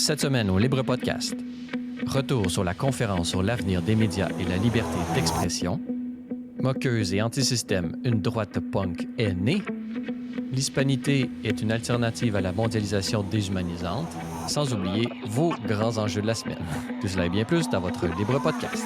Cette semaine au Libre Podcast, retour sur la conférence sur l'avenir des médias et la liberté d'expression. Moqueuse et antisystème, une droite punk est née. L'hispanité est une alternative à la mondialisation déshumanisante. Sans oublier vos grands enjeux de la semaine. Tout cela et bien plus dans votre Libre Podcast.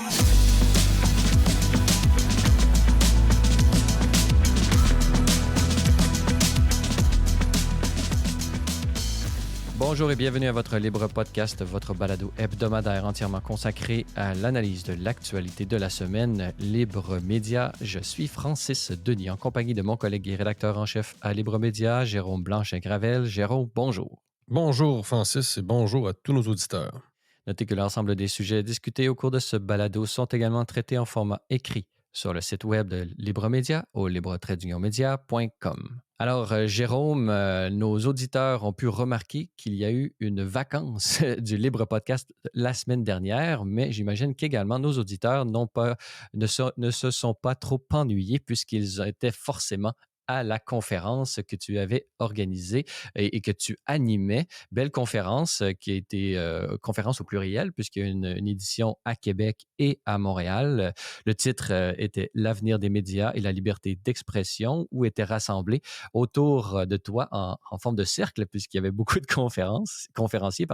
Bonjour et bienvenue à votre Libre Podcast, votre balado hebdomadaire entièrement consacré à l'analyse de l'actualité de la semaine. Libre Média, je suis Francis Denis, en compagnie de mon collègue et rédacteur en chef à Libre Média, Jérôme Blanchet-Gravel. Jérôme, bonjour. Bonjour Francis et bonjour à tous nos auditeurs. Notez que l'ensemble des sujets discutés au cours de ce balado sont également traités en format écrit sur le site web de Libre Média au libre-media.com. Alors, Jérôme, nos auditeurs ont pu remarquer qu'il y a eu une vacance du Libre Podcast la semaine dernière, mais j'imagine qu'également nos auditeurs ne se sont pas trop ennuyés puisqu'ils étaient forcément à la conférence que tu avais organisée et que tu animais. Belle conférence qui a été conférence au pluriel puisqu'il y a une édition à Québec et à Montréal. Le titre était « L'avenir des médias et la liberté d'expression » où étaient rassemblés autour de toi en forme de cercle puisqu'il y avait beaucoup de conférenciers.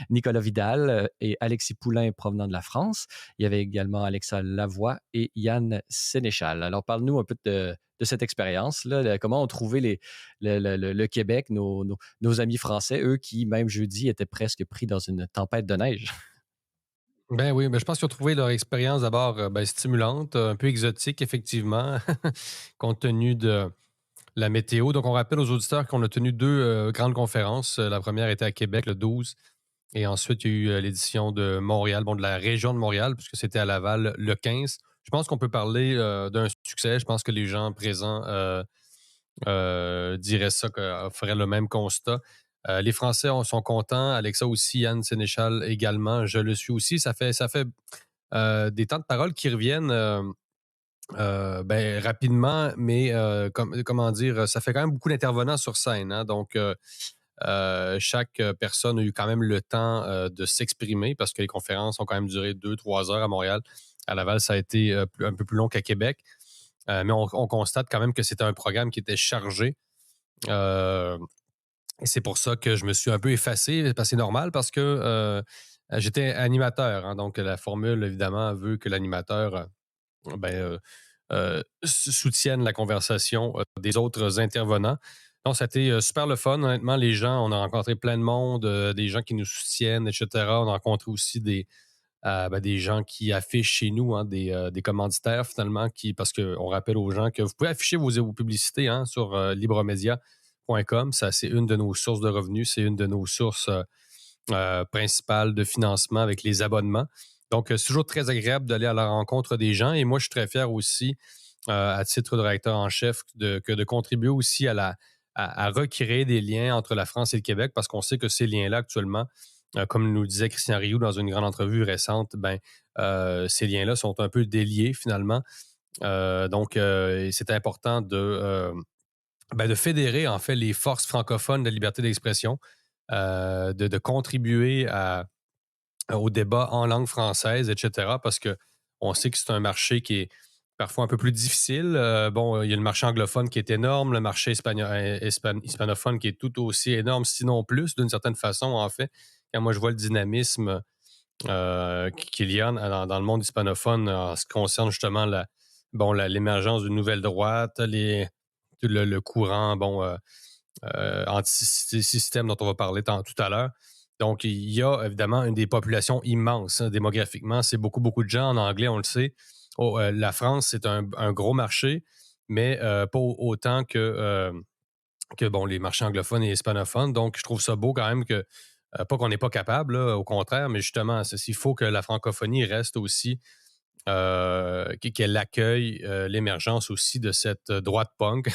Nicolas Vidal et Alexis Poulain provenant de la France. Il y avait également Alexa Lavoie et Yann Sénéchal. Alors, parle-nous un peu de cette expérience-là, comment ont trouvé le Québec, nos amis français, eux qui, même jeudi, étaient presque pris dans une tempête de neige. Ben oui, je pense qu'ils ont trouvé leur expérience d'abord stimulante, un peu exotique, effectivement, compte tenu de la météo. Donc, on rappelle aux auditeurs qu'on a tenu deux grandes conférences. La première était à Québec le 12 et ensuite, il y a eu l'édition de Montréal, de la région de Montréal, puisque c'était à Laval le 15. Je pense qu'on peut parler d'un succès. Je pense que les gens présents diraient ça, feraient le même constat. Les Français sont contents. Alexa aussi, Yann Sénéchal également. Je le suis aussi. Ça fait des temps de parole qui reviennent rapidement, mais comment dire, ça fait quand même beaucoup d'intervenants sur scène. Hein, donc, chaque personne a eu quand même le temps de s'exprimer parce que les conférences ont quand même duré 2-3 heures à Montréal. À Laval, ça a été un peu plus long qu'à Québec. Mais on constate quand même que c'était un programme qui était chargé. Et c'est pour ça que je me suis un peu effacé, c'est normal parce que j'étais animateur. Hein, donc, la formule, évidemment, veut que l'animateur soutienne la conversation des autres intervenants. Donc, ça a été super le fun. Honnêtement, les gens, on a rencontré plein de monde, des gens qui nous soutiennent, etc. On a rencontré aussi des gens qui affichent chez nous, hein, des commanditaires finalement, parce qu'on rappelle aux gens que vous pouvez afficher vos publicités sur libremedia.com. Ça, c'est une de nos sources de revenus, c'est une de nos sources principales de financement avec les abonnements. Donc, c'est toujours très agréable d'aller à la rencontre des gens et moi, je suis très fier aussi, à titre de rédacteur en chef, de contribuer aussi à recréer des liens entre la France et le Québec parce qu'on sait que ces liens-là actuellement, comme nous disait Christian Rioux dans une grande entrevue récente, ces liens-là sont un peu déliés finalement. Donc, c'est important de fédérer en fait les forces francophones de la liberté d'expression, de contribuer au débat en langue française, etc. Parce que on sait que c'est un marché qui est parfois un peu plus difficile. Il y a le marché anglophone qui est énorme, le marché hispanophone qui est tout aussi énorme, sinon plus, d'une certaine façon, en fait. Quand moi, je vois le dynamisme qu'il y a dans le monde hispanophone en ce qui concerne justement l'émergence d'une nouvelle droite, le courant anti-système dont on va parler tout à l'heure. Donc, il y a évidemment une des populations immenses, hein, démographiquement. C'est beaucoup, beaucoup de gens en anglais, on le sait. La France, c'est un gros marché, mais pas autant que les marchés anglophones et hispanophones. Donc, je trouve ça beau quand même que, pas qu'on n'est pas capable, là, au contraire, mais justement, il faut que la francophonie reste aussi, qu'elle accueille l'émergence aussi de cette droite punk,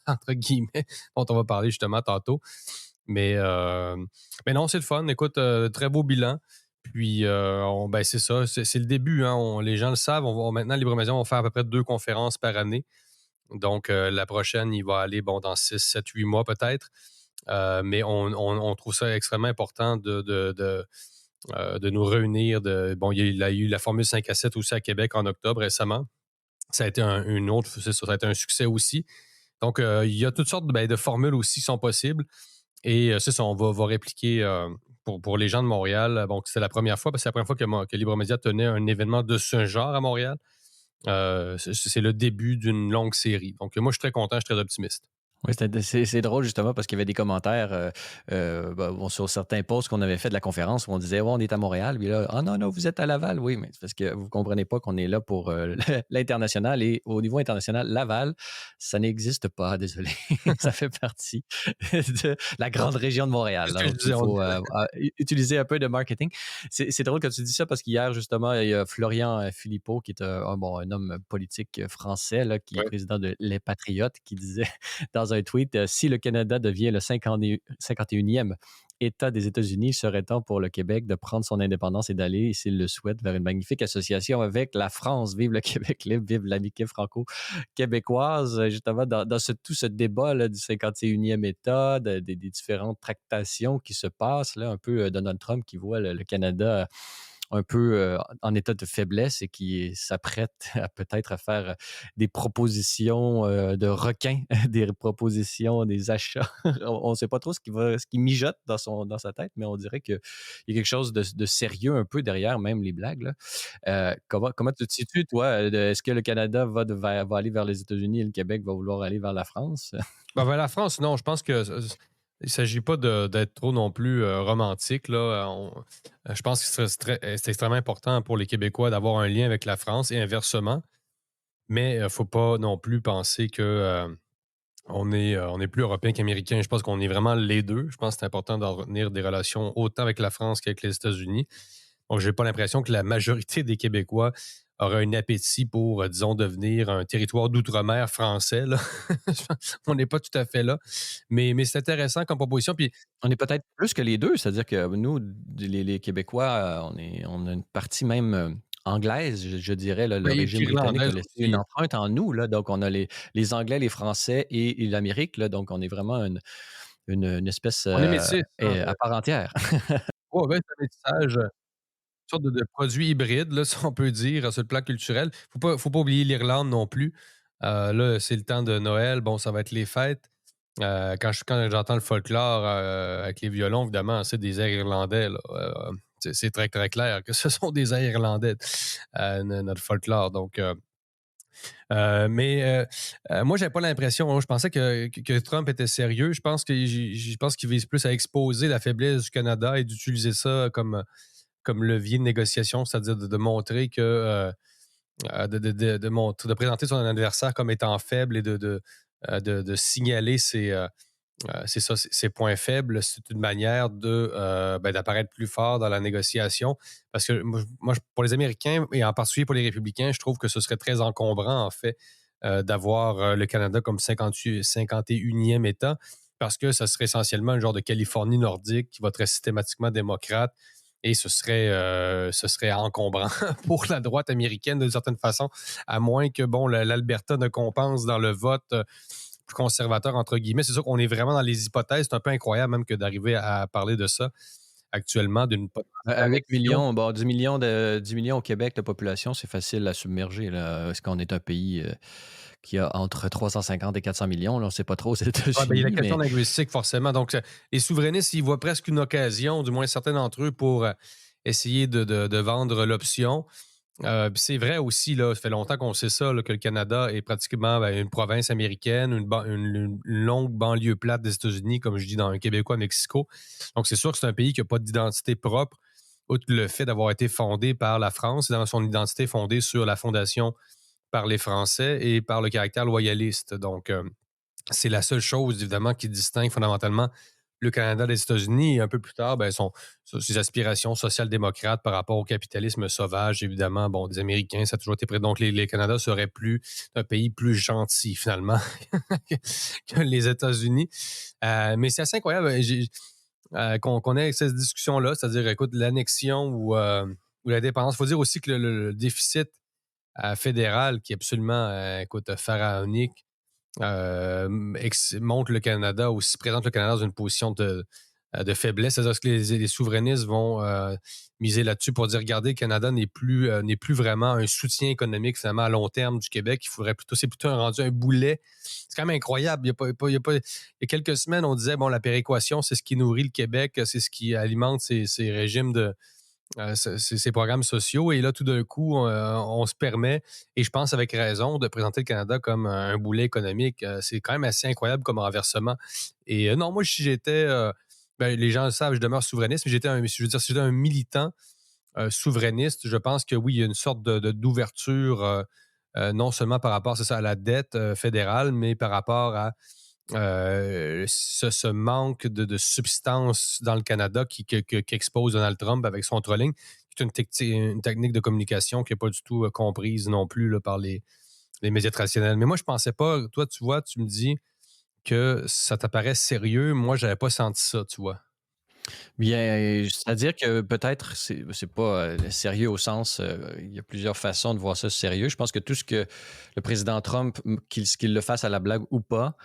entre guillemets, dont on va parler justement tantôt. Mais non, c'est le fun. Écoute, très beau bilan. Puis, c'est ça, c'est le début. Hein, les gens le savent. Maintenant, Libre Média, on va faire à peu près 2 conférences par année. Donc, la prochaine, il va aller dans 6, 7, 8 mois peut-être. Mais on trouve ça extrêmement important de nous réunir. Bon, il y a eu la Formule 5 à 7 aussi à Québec en octobre récemment. Ça a été une autre, c'est ça, ça a été un succès aussi. Donc, il y a toutes sortes de formules aussi qui sont possibles. Et c'est ça, on va répliquer pour les gens de Montréal. Bon, c'est la première fois, parce que c'est la première fois que Libre Média tenait un événement de ce genre à Montréal. C'est le début d'une longue série. Donc, moi, je suis très content, je suis très optimiste. Oui, c'est drôle justement parce qu'il y avait des commentaires bon, sur certains posts qu'on avait fait de la conférence où on disait ouais, on est à Montréal, puis là, ah non, non, vous êtes à Laval, oui, mais c'est parce que vous ne comprenez pas qu'on est là pour l'international et au niveau international, Laval, ça n'existe pas, désolé. Ça fait partie de la grande région de C'est Montréal. ce Là, que je donc, il disais. faut utiliser un peu de marketing. C'est drôle que tu dis ça parce qu'hier, justement, il y a Florian Philippot, qui est un homme politique français là, qui est Ouais. président de Les Patriotes, qui disait dans un tweet, si le Canada devient le 51e État des États-Unis, il serait temps pour le Québec de prendre son indépendance et d'aller, s'il le souhaite, vers une magnifique association avec la France. Vive le Québec libre, vive l'amitié franco-québécoise. Justement, dans tout ce débat là, du 51e État, des différentes tractations qui se passent, là, un peu Donald Trump qui voit le Canada un peu en état de faiblesse et qui s'apprête à peut-être à faire des propositions de requins, des propositions, des achats. On ne sait pas trop ce qui mijote dans sa tête, mais on dirait qu'il y a quelque chose de sérieux un peu derrière même les blagues. Là. Comment tu te situes, toi? Est-ce que le Canada va aller vers les États-Unis et le Québec va vouloir aller vers la France? Ben, la France, non, je pense que il ne s'agit pas d'être trop non plus romantique. Là. Je pense que c'est extrêmement important pour les Québécois d'avoir un lien avec la France et inversement. Mais il ne faut pas non plus penser que on est plus européen qu'américain. Je pense qu'on est vraiment les deux. Je pense que c'est important d'entretenir des relations autant avec la France qu'avec les États-Unis. Donc, j'ai pas l'impression que la majorité des Québécois auraient un appétit pour, disons, devenir un territoire d'outre-mer français. Là. On n'est pas tout à fait là. Mais c'est intéressant comme proposition. Puis, On est peut-être plus que les deux, c'est-à-dire que nous, les Québécois, on a une partie même anglaise, je dirais. Là, le ben, et régime puis britannique a irlandaise laissé une aussi. empreinte en nous. Là, donc, on a les Anglais, les Français et l'Amérique. Là, donc, on est vraiment une espèce On est métis. Hein. à part entière. Ouais, ben, c'est un métissage, une sorte de produit hybride, là, si on peut dire, sur le plan culturel. Faut pas oublier l'Irlande non plus. Là, c'est le temps de Noël. Bon, ça va être les fêtes. Quand j'entends le folklore avec les violons, évidemment, c'est des airs irlandais. Là. C'est très, très clair que ce sont des airs irlandais, notre folklore. Donc, moi, j'avais pas l'impression. Je pensais que Trump était sérieux. Je pense qu'il vise plus à exposer la faiblesse du Canada et d'utiliser ça comme levier de négociation, c'est-à-dire de montrer que de présenter son adversaire comme étant faible et de signaler c'est ça, ses points faibles. C'est une manière d'apparaître plus fort dans la négociation. Parce que pour les Américains et en particulier pour les républicains, je trouve que ce serait très encombrant, en fait, d'avoir le Canada comme 51e État, parce que ça serait essentiellement un genre de Californie nordique qui voterait systématiquement démocrate. Et ce serait encombrant pour la droite américaine d'une certaine façon, à moins que bon l'Alberta ne compense dans le vote plus conservateur, entre guillemets. C'est sûr qu'on est vraiment dans les hypothèses. C'est un peu incroyable même que d'arriver à parler de ça actuellement, d'une potentielle À 8 annexion. millions, bon, 10 millions au Québec de population, c'est facile à submerger. Là. Est-ce qu'on est un pays qui a entre 350 et 400 millions? Là, on ne sait pas trop aux Ah, ben, il y a la États-Unis, question mais linguistique, forcément. Donc, les souverainistes, ils voient presque une occasion, du moins certains d'entre eux, pour essayer de vendre l'option. Puis c'est vrai aussi, là, ça fait longtemps qu'on sait ça, là, que le Canada est pratiquement une province américaine, une longue banlieue plate des États-Unis, comme je dis dans un Québécois Mexico. Donc, c'est sûr que c'est un pays qui n'a pas d'identité propre, outre le fait d'avoir été fondé par la France, et dans son identité fondée sur la fondation par les Français et par le caractère loyaliste. Donc, c'est la seule chose, évidemment, qui distingue fondamentalement le Canada des États-Unis. Et un peu plus tard, ses aspirations social-démocrates par rapport au capitalisme sauvage, évidemment, bon, des Américains, ça a toujours été prêt. Donc, les Canada serait plus un pays plus gentil, finalement, que les États-Unis. Mais c'est assez incroyable qu'on ait cette discussion-là, c'est-à-dire, écoute, l'annexion ou la dépendance. Il faut dire aussi que le déficit fédéral, qui est absolument, écoute, pharaonique, montre le Canada, aussi présente le Canada dans une position de faiblesse. C'est-à-dire que les souverainistes vont miser là-dessus pour dire, regardez, le Canada n'est plus vraiment un soutien économique finalement à long terme du Québec. C'est plutôt rendu un boulet. C'est quand même incroyable. Il y a quelques semaines, on disait, bon, la péréquation, c'est ce qui nourrit le Québec, c'est ce qui alimente ces régimes ces programmes sociaux. Et là, tout d'un coup, on se permet, et je pense avec raison, de présenter le Canada comme un boulet économique. C'est quand même assez incroyable comme renversement. Et non, moi, si j'étais, ben, les gens le savent, je demeure souverainiste, mais je veux dire, si j'étais un militant souverainiste, je pense que oui, il y a une sorte d'ouverture, non seulement par rapport, c'est ça, à la dette fédérale, mais par rapport à ce manque de substance dans le Canada qu'expose Donald Trump avec son trolling, qui est une technique de communication qui n'est pas du tout comprise non plus là, par les médias traditionnels. Mais moi, je pensais pas, toi, tu vois, tu me dis que ça t'apparaît sérieux. Moi, j'avais pas senti ça, tu vois. Bien, c'est-à-dire que peut-être c'est pas sérieux au sens, il y a plusieurs façons de voir ça sérieux. Je pense que tout ce que le président Trump, qu'il le fasse à la blague ou pas,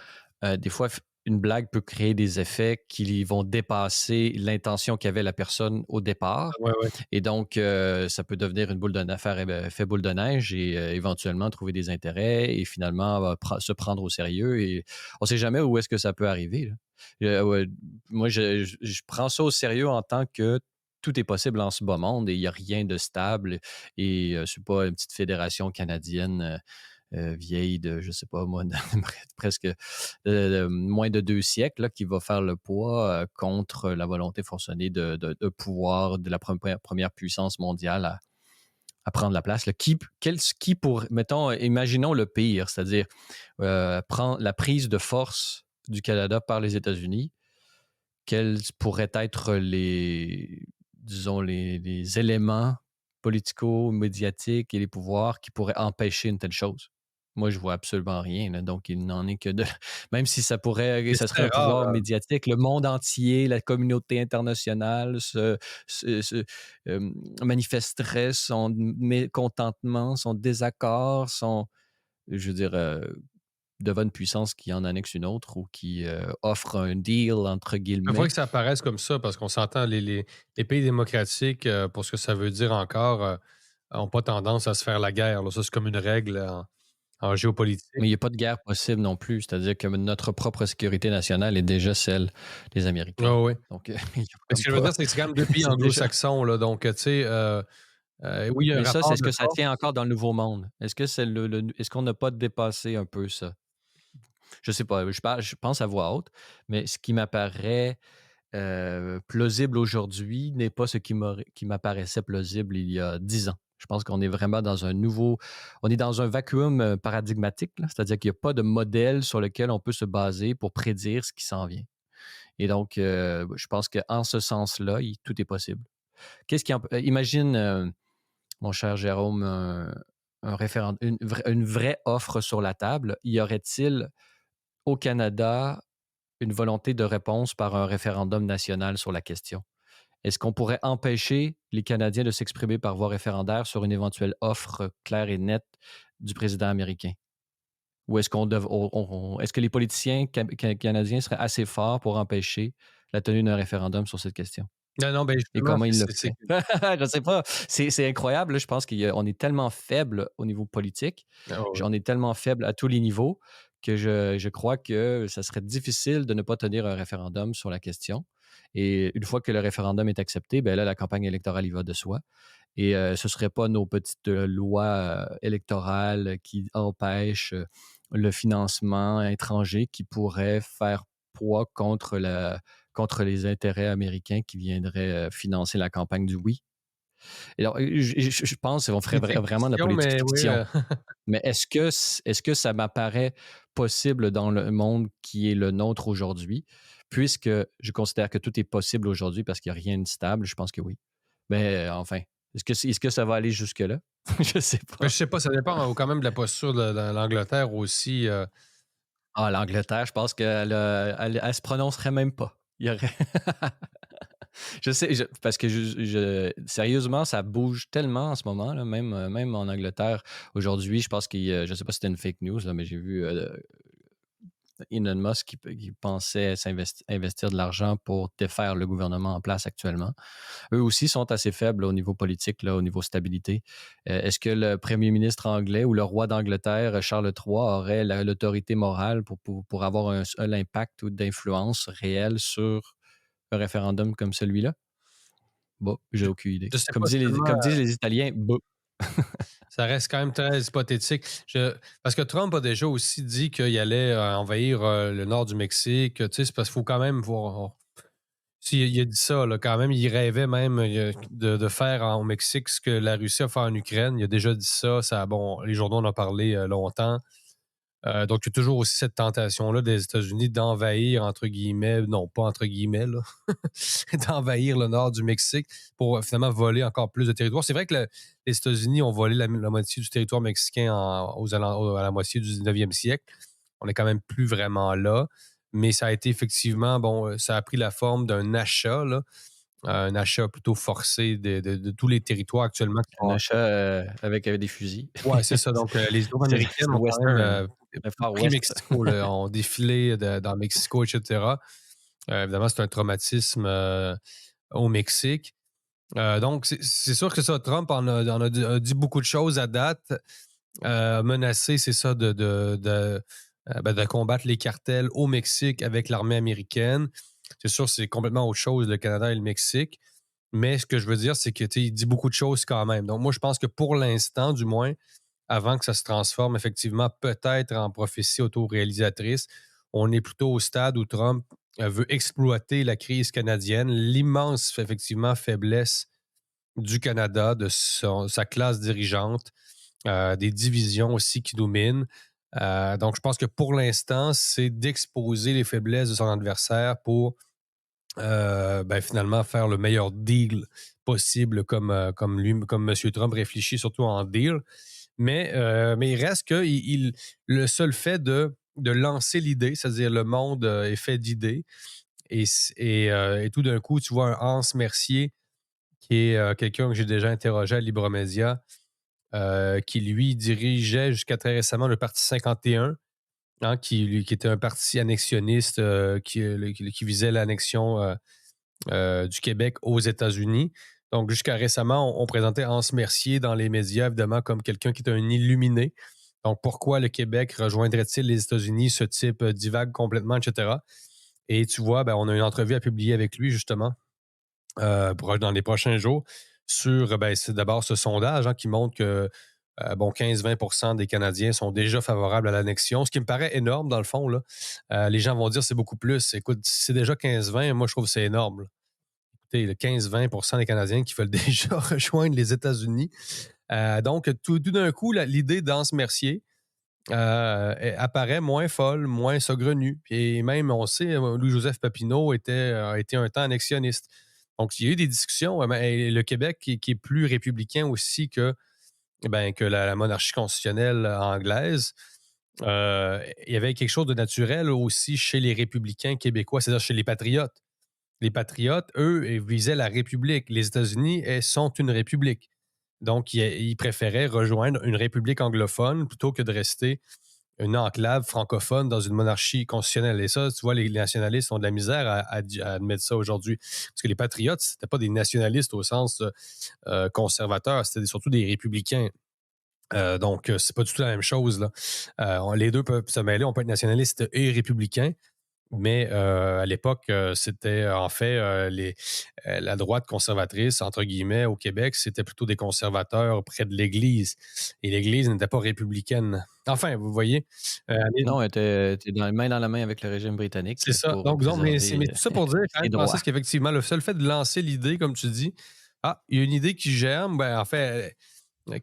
des fois, une blague peut créer des effets qui vont dépasser l'intention qu'avait la personne au départ. Ouais, ouais. Et donc, ça peut devenir une boule de affaire, fait boule de neige et éventuellement trouver des intérêts et finalement se prendre au sérieux. Et on ne sait jamais où est-ce que ça peut arriver, là. Ouais, moi, je prends ça au sérieux en tant que tout est possible en ce bas monde et il n'y a rien de stable. Et c'est pas une petite fédération canadienne vieille de, je sais pas moi, presque moins de 2 siècles là, qui va faire le poids contre la volonté forcenée de pouvoir de la première puissance mondiale à prendre la place. Là. Qui pour, mettons, imaginons le pire, c'est-à-dire prendre la prise de force du Canada par les États-Unis, quels pourraient être disons, les éléments politico-médiatiques et les pouvoirs qui pourraient empêcher une telle chose? Moi, je vois absolument rien. Là. Donc, il n'en est que de. Même si Mais ça c'est serait très un rare. pouvoir médiatique, le monde entier, la communauté internationale manifesterait son mécontentement, son désaccord, je veux dire, devant une puissance qui en annexe une autre ou qui offre un deal, entre Il faut guillemets. que ça apparaisse comme ça parce qu'on s'entend, les pays démocratiques, pour ce que ça veut dire encore, n'ont pas tendance à se faire la guerre, là. Ça, c'est comme une règle en géopolitique. Mais il n'y a pas de guerre possible non plus. C'est-à-dire que notre propre sécurité nationale est déjà celle des Oui, Américains. oui. Donc, il n'y a Mais ce comme que je veux pas. dire, c'est que c'est quand même 2 pays C'est déjà. anglo-saxons, là, donc tu sais, oui, il y a un Mais ça, c'est rapport est-ce de que ça tient force. encore dans le Nouveau Monde? Est-ce que c'est est-ce qu'on n'a pas dépassé un peu ça? Je sais pas. Je pense à voix haute, mais ce qui m'apparaît plausible aujourd'hui n'est pas ce qui m'apparaissait plausible il y a 10 ans. Je pense qu'on est vraiment on est dans un vacuum paradigmatique, là. C'est-à-dire qu'il n'y a pas de modèle sur lequel on peut se baser pour prédire ce qui s'en vient. Et donc, je pense qu'en ce sens-là, tout est possible. Imagine, mon cher Jérôme, un référendum, une vraie offre sur la table. Y aurait-il au Canada une volonté de réponse par un référendum national sur la question? Est-ce qu'on pourrait empêcher les Canadiens de s'exprimer par voie référendaire sur une éventuelle offre claire et nette du président américain? Ou est-ce que les politiciens canadiens seraient assez forts pour empêcher la tenue d'un référendum sur cette question? Non, non, ben Et justement, comment ils le c'est feraient? Je ne sais pas. C'est incroyable. Là. Je pense qu'on est tellement faible au niveau politique. ah oui. On est tellement faible à tous les niveaux que je crois que ça serait difficile de ne pas tenir un référendum sur la question. Et une fois que le référendum est accepté, ben là, la campagne électorale y va de soi. Et ce ne serait pas nos petites lois électorales qui empêchent le financement étranger qui pourrait faire poids contre les intérêts américains qui viendraient financer la campagne du oui. Et alors, je pense qu'on ferait Politique vraiment de la fiction, politique mais oui, fiction. Mais est-ce que ça m'apparaît possible dans le monde qui est le nôtre aujourd'hui? Puisque je considère que tout est possible aujourd'hui parce qu'il n'y a rien de stable, je pense que oui. Mais enfin, est-ce que ça va aller jusque-là? Je sais ben, pas. je sais pas, ça dépend quand même de la posture de l'Angleterre aussi. Ah, l'Angleterre, je pense elle se prononcerait même pas. Il y aurait. Je sais, parce que sérieusement, ça bouge tellement en ce moment, là, même en Angleterre. Aujourd'hui, je pense je ne sais pas si c'était une fake news, là, mais j'ai vu Elon Musk qui pensait investir de l'argent pour défaire le gouvernement en place actuellement. Eux aussi sont assez faibles au niveau politique, là, au niveau stabilité. Est-ce que le premier ministre anglais ou le roi d'Angleterre, Charles III, aurait l'autorité morale pour avoir un seul impact ou d'influence réelle sur un référendum comme celui-là? Bon, j'ai Je aucune idée. je sais Comme pas seulement. disent les Italiens, bah. Ça reste quand même très hypothétique. Parce que Trump a déjà aussi dit qu'il allait envahir le nord du Mexique. Tu sais, c'est parce qu'il faut quand même voir. Il a dit ça, là, quand même, il rêvait même de faire au Mexique ce que la Russie a fait en Ukraine. Il a déjà dit ça. Bon, les journaux en ont parlé longtemps. Donc, il y a toujours aussi cette tentation-là des États-Unis d'envahir, entre guillemets, non pas entre guillemets, là, d'envahir le nord du Mexique pour finalement voler encore plus de territoire. C'est vrai que les États-Unis ont volé la moitié du territoire mexicain à la moitié du 19e siècle. On n'est quand même plus vraiment là, mais ça a été effectivement, bon, ça a pris la forme d'un achat, là, un achat plutôt forcé de tous les territoires actuellement qui Un sont. achat avec des fusils. Ouais, c'est ça. Donc, les troupes américaines C'est ont quand même western, le Far pris West. Mexico, là, ont défilé dans Mexico, etc. Évidemment, c'est un traumatisme au Mexique. Donc, c'est sûr que ça, Trump a dit beaucoup de choses à date, menacé, c'est ça, de combattre les cartels au Mexique avec l'armée américaine. C'est sûr, c'est complètement autre chose, le Canada et le Mexique. Mais ce que je veux dire, c'est qu'il dit beaucoup de choses quand même. Donc, moi, je pense que pour l'instant, du moins, avant que ça se transforme effectivement peut-être en prophétie autoréalisatrice, on est plutôt au stade où Trump veut exploiter la crise canadienne, l'immense, effectivement, faiblesse du Canada, de sa classe dirigeante, des divisions aussi qui dominent. Donc, je pense que pour l'instant, c'est d'exposer les faiblesses de son adversaire pour finalement faire le meilleur deal possible comme M. Trump réfléchit surtout en deal. Mais il reste que le seul fait de lancer l'idée, c'est-à-dire le monde est fait d'idées, et tout d'un coup, tu vois un Hans Mercier, qui est quelqu'un que j'ai déjà interrogé à Libremédia, qui lui dirigeait jusqu'à très récemment le Parti 51, hein, qui était un parti annexionniste qui visait l'annexion du Québec aux États-Unis. Donc, jusqu'à récemment, on présentait Hans Mercier dans les médias, évidemment, comme quelqu'un qui est un illuminé. Donc, pourquoi le Québec rejoindrait-il les États-Unis? Ce type divague complètement, etc. Et tu vois, on a une entrevue à publier avec lui, justement, dans les prochains jours, sur, c'est d'abord ce sondage, hein, qui montre que 15-20 des Canadiens sont déjà favorables à l'annexion, ce qui me paraît énorme dans le fond. Là. Les gens vont dire c'est beaucoup plus. Écoute, si c'est déjà 15-20, moi je trouve que c'est énorme. Là. Écoutez, le 15-20 des Canadiens qui veulent déjà rejoindre les États-Unis. Donc, tout d'un coup, l'idée d'Anse Mercier apparaît moins folle, moins saugrenue. Et même, on sait, Louis-Joseph Papineau a été un temps annexionniste. Donc, il y a eu des discussions. Et le Québec, qui est plus républicain aussi que la monarchie constitutionnelle anglaise, il y avait quelque chose de naturel aussi chez les républicains québécois, c'est-à-dire chez les patriotes. Les patriotes, eux, visaient la République. Les États-Unis, elles sont une république. Donc, ils préféraient rejoindre une république anglophone plutôt que de rester une enclave francophone dans une monarchie constitutionnelle. Et ça, tu vois, les nationalistes ont de la misère à admettre ça aujourd'hui. Parce que les patriotes, c'était pas des nationalistes au sens conservateur, c'était surtout des républicains. Donc, c'est pas du tout la même chose. Là. Les deux peuvent se mêler. On peut être nationaliste et républicain. Mais à l'époque, c'était en fait la droite conservatrice, entre guillemets, au Québec, c'était plutôt des conservateurs près de l'Église. Et l'Église n'était pas républicaine. Enfin, vous voyez. Non, était main dans la main avec le régime britannique C'est là, ça. pour Donc, non, mais préserver tout ça pour dire quand ses même, droits. Francis, qu'effectivement, le seul fait de lancer l'idée, comme tu dis, il y a une idée qui germe, en fait,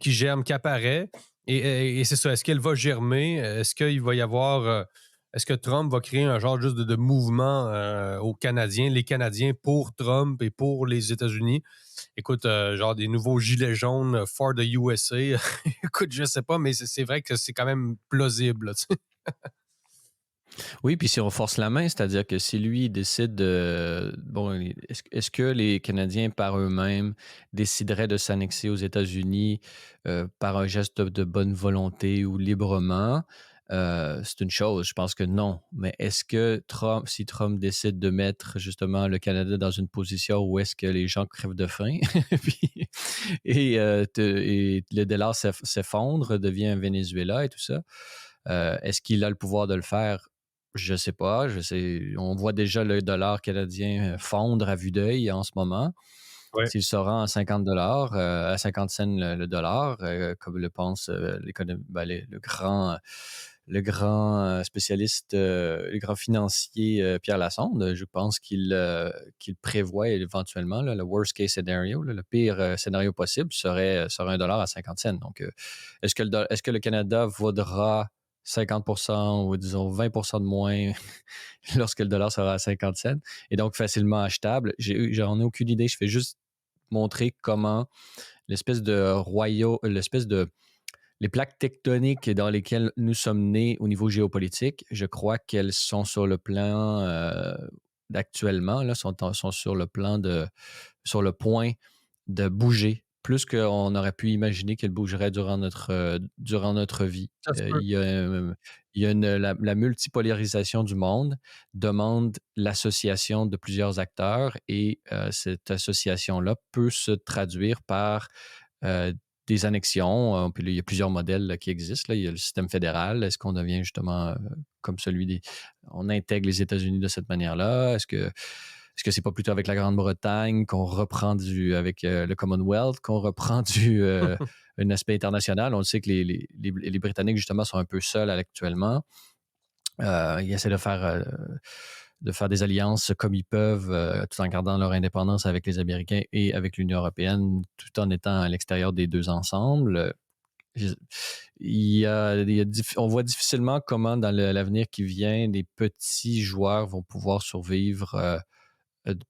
qui germe, qui apparaît, et c'est ça. Est-ce qu'elle va germer? Est-ce qu'il va y avoir. Est-ce que Trump va créer un genre juste de mouvement aux Canadiens, les Canadiens pour Trump et pour les États-Unis? Écoute, genre des nouveaux gilets jaunes for the USA. Écoute, je sais pas, mais c'est vrai que c'est quand même plausible. Là, tu sais. Oui, puis si on force la main, c'est-à-dire que si lui décide de... Bon, est-ce que les Canadiens par eux-mêmes décideraient de s'annexer aux États-Unis par un geste de bonne volonté ou librement? c'est une chose. Je pense que non. Mais est-ce que si Trump décide de mettre justement le Canada dans une position où est-ce que les gens crèvent de faim puis, et le dollar s'effondre, devient un Venezuela et tout ça, est-ce qu'il a le pouvoir de le faire? Je sais pas. On voit déjà le dollar canadien fondre à vue d'œil en ce moment. Ouais. S'il se rend à 50 dollars, à 50 cents le dollar, comme le pense le grand spécialiste, le grand financier Pierre Lassonde, je pense qu'il prévoit éventuellement là, le worst case scenario, là, le pire scénario possible serait un dollar à 50 cents. Donc, est-ce que le Canada vaudra 50% ou disons 20% de moins lorsque le dollar sera à 50 cents et donc facilement achetable? J'en ai aucune idée. Je fais juste montrer comment l'espèce de les plaques tectoniques dans lesquelles nous sommes nés au niveau géopolitique, je crois qu'elles sont sur le plan actuellement, là, sont sur le point de bouger plus qu'on aurait pu imaginer qu'elles bougeraient durant notre vie. Ça se peut. La multipolarisation du monde demande l'association de plusieurs acteurs et cette association-là peut se traduire par euh, des annexions. Puis là, il y a plusieurs modèles là, qui existent. Là. Il y a le système fédéral. Est-ce qu'on devient justement comme celui des... On intègre les États-Unis de cette manière-là? Est-ce que c'est pas plutôt avec la Grande-Bretagne qu'on reprend avec le Commonwealth, qu'on reprend un aspect international? On le sait que les Britanniques, justement, sont un peu seuls actuellement. Ils essaient de faire des alliances comme ils peuvent, tout en gardant leur indépendance avec les Américains et avec l'Union européenne, tout en étant à l'extérieur des deux ensemble. On voit difficilement comment, dans l'avenir qui vient, les petits joueurs vont pouvoir survivre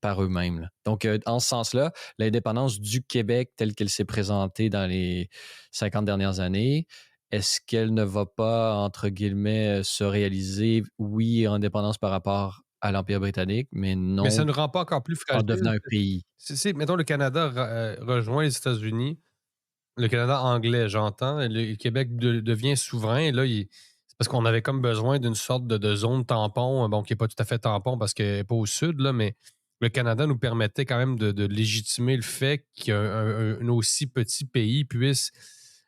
par eux-mêmes. Là. Donc, en ce sens-là, l'indépendance du Québec telle qu'elle s'est présentée dans les 50 dernières années, est-ce qu'elle ne va pas, entre guillemets, se réaliser, oui, indépendance par rapport à l'Empire britannique, mais Mais ça non ne rend pas encore plus en fragile. devenant un pays? Mettons, le Canada rejoint les États-Unis, le Canada anglais, j'entends, et le Québec devient souverain. Et là, c'est parce qu'on avait comme besoin d'une sorte de zone tampon, bon, qui n'est pas tout à fait tampon parce qu'elle n'est pas au sud, là, mais le Canada nous permettait quand même de légitimer le fait qu'un aussi petit pays puisse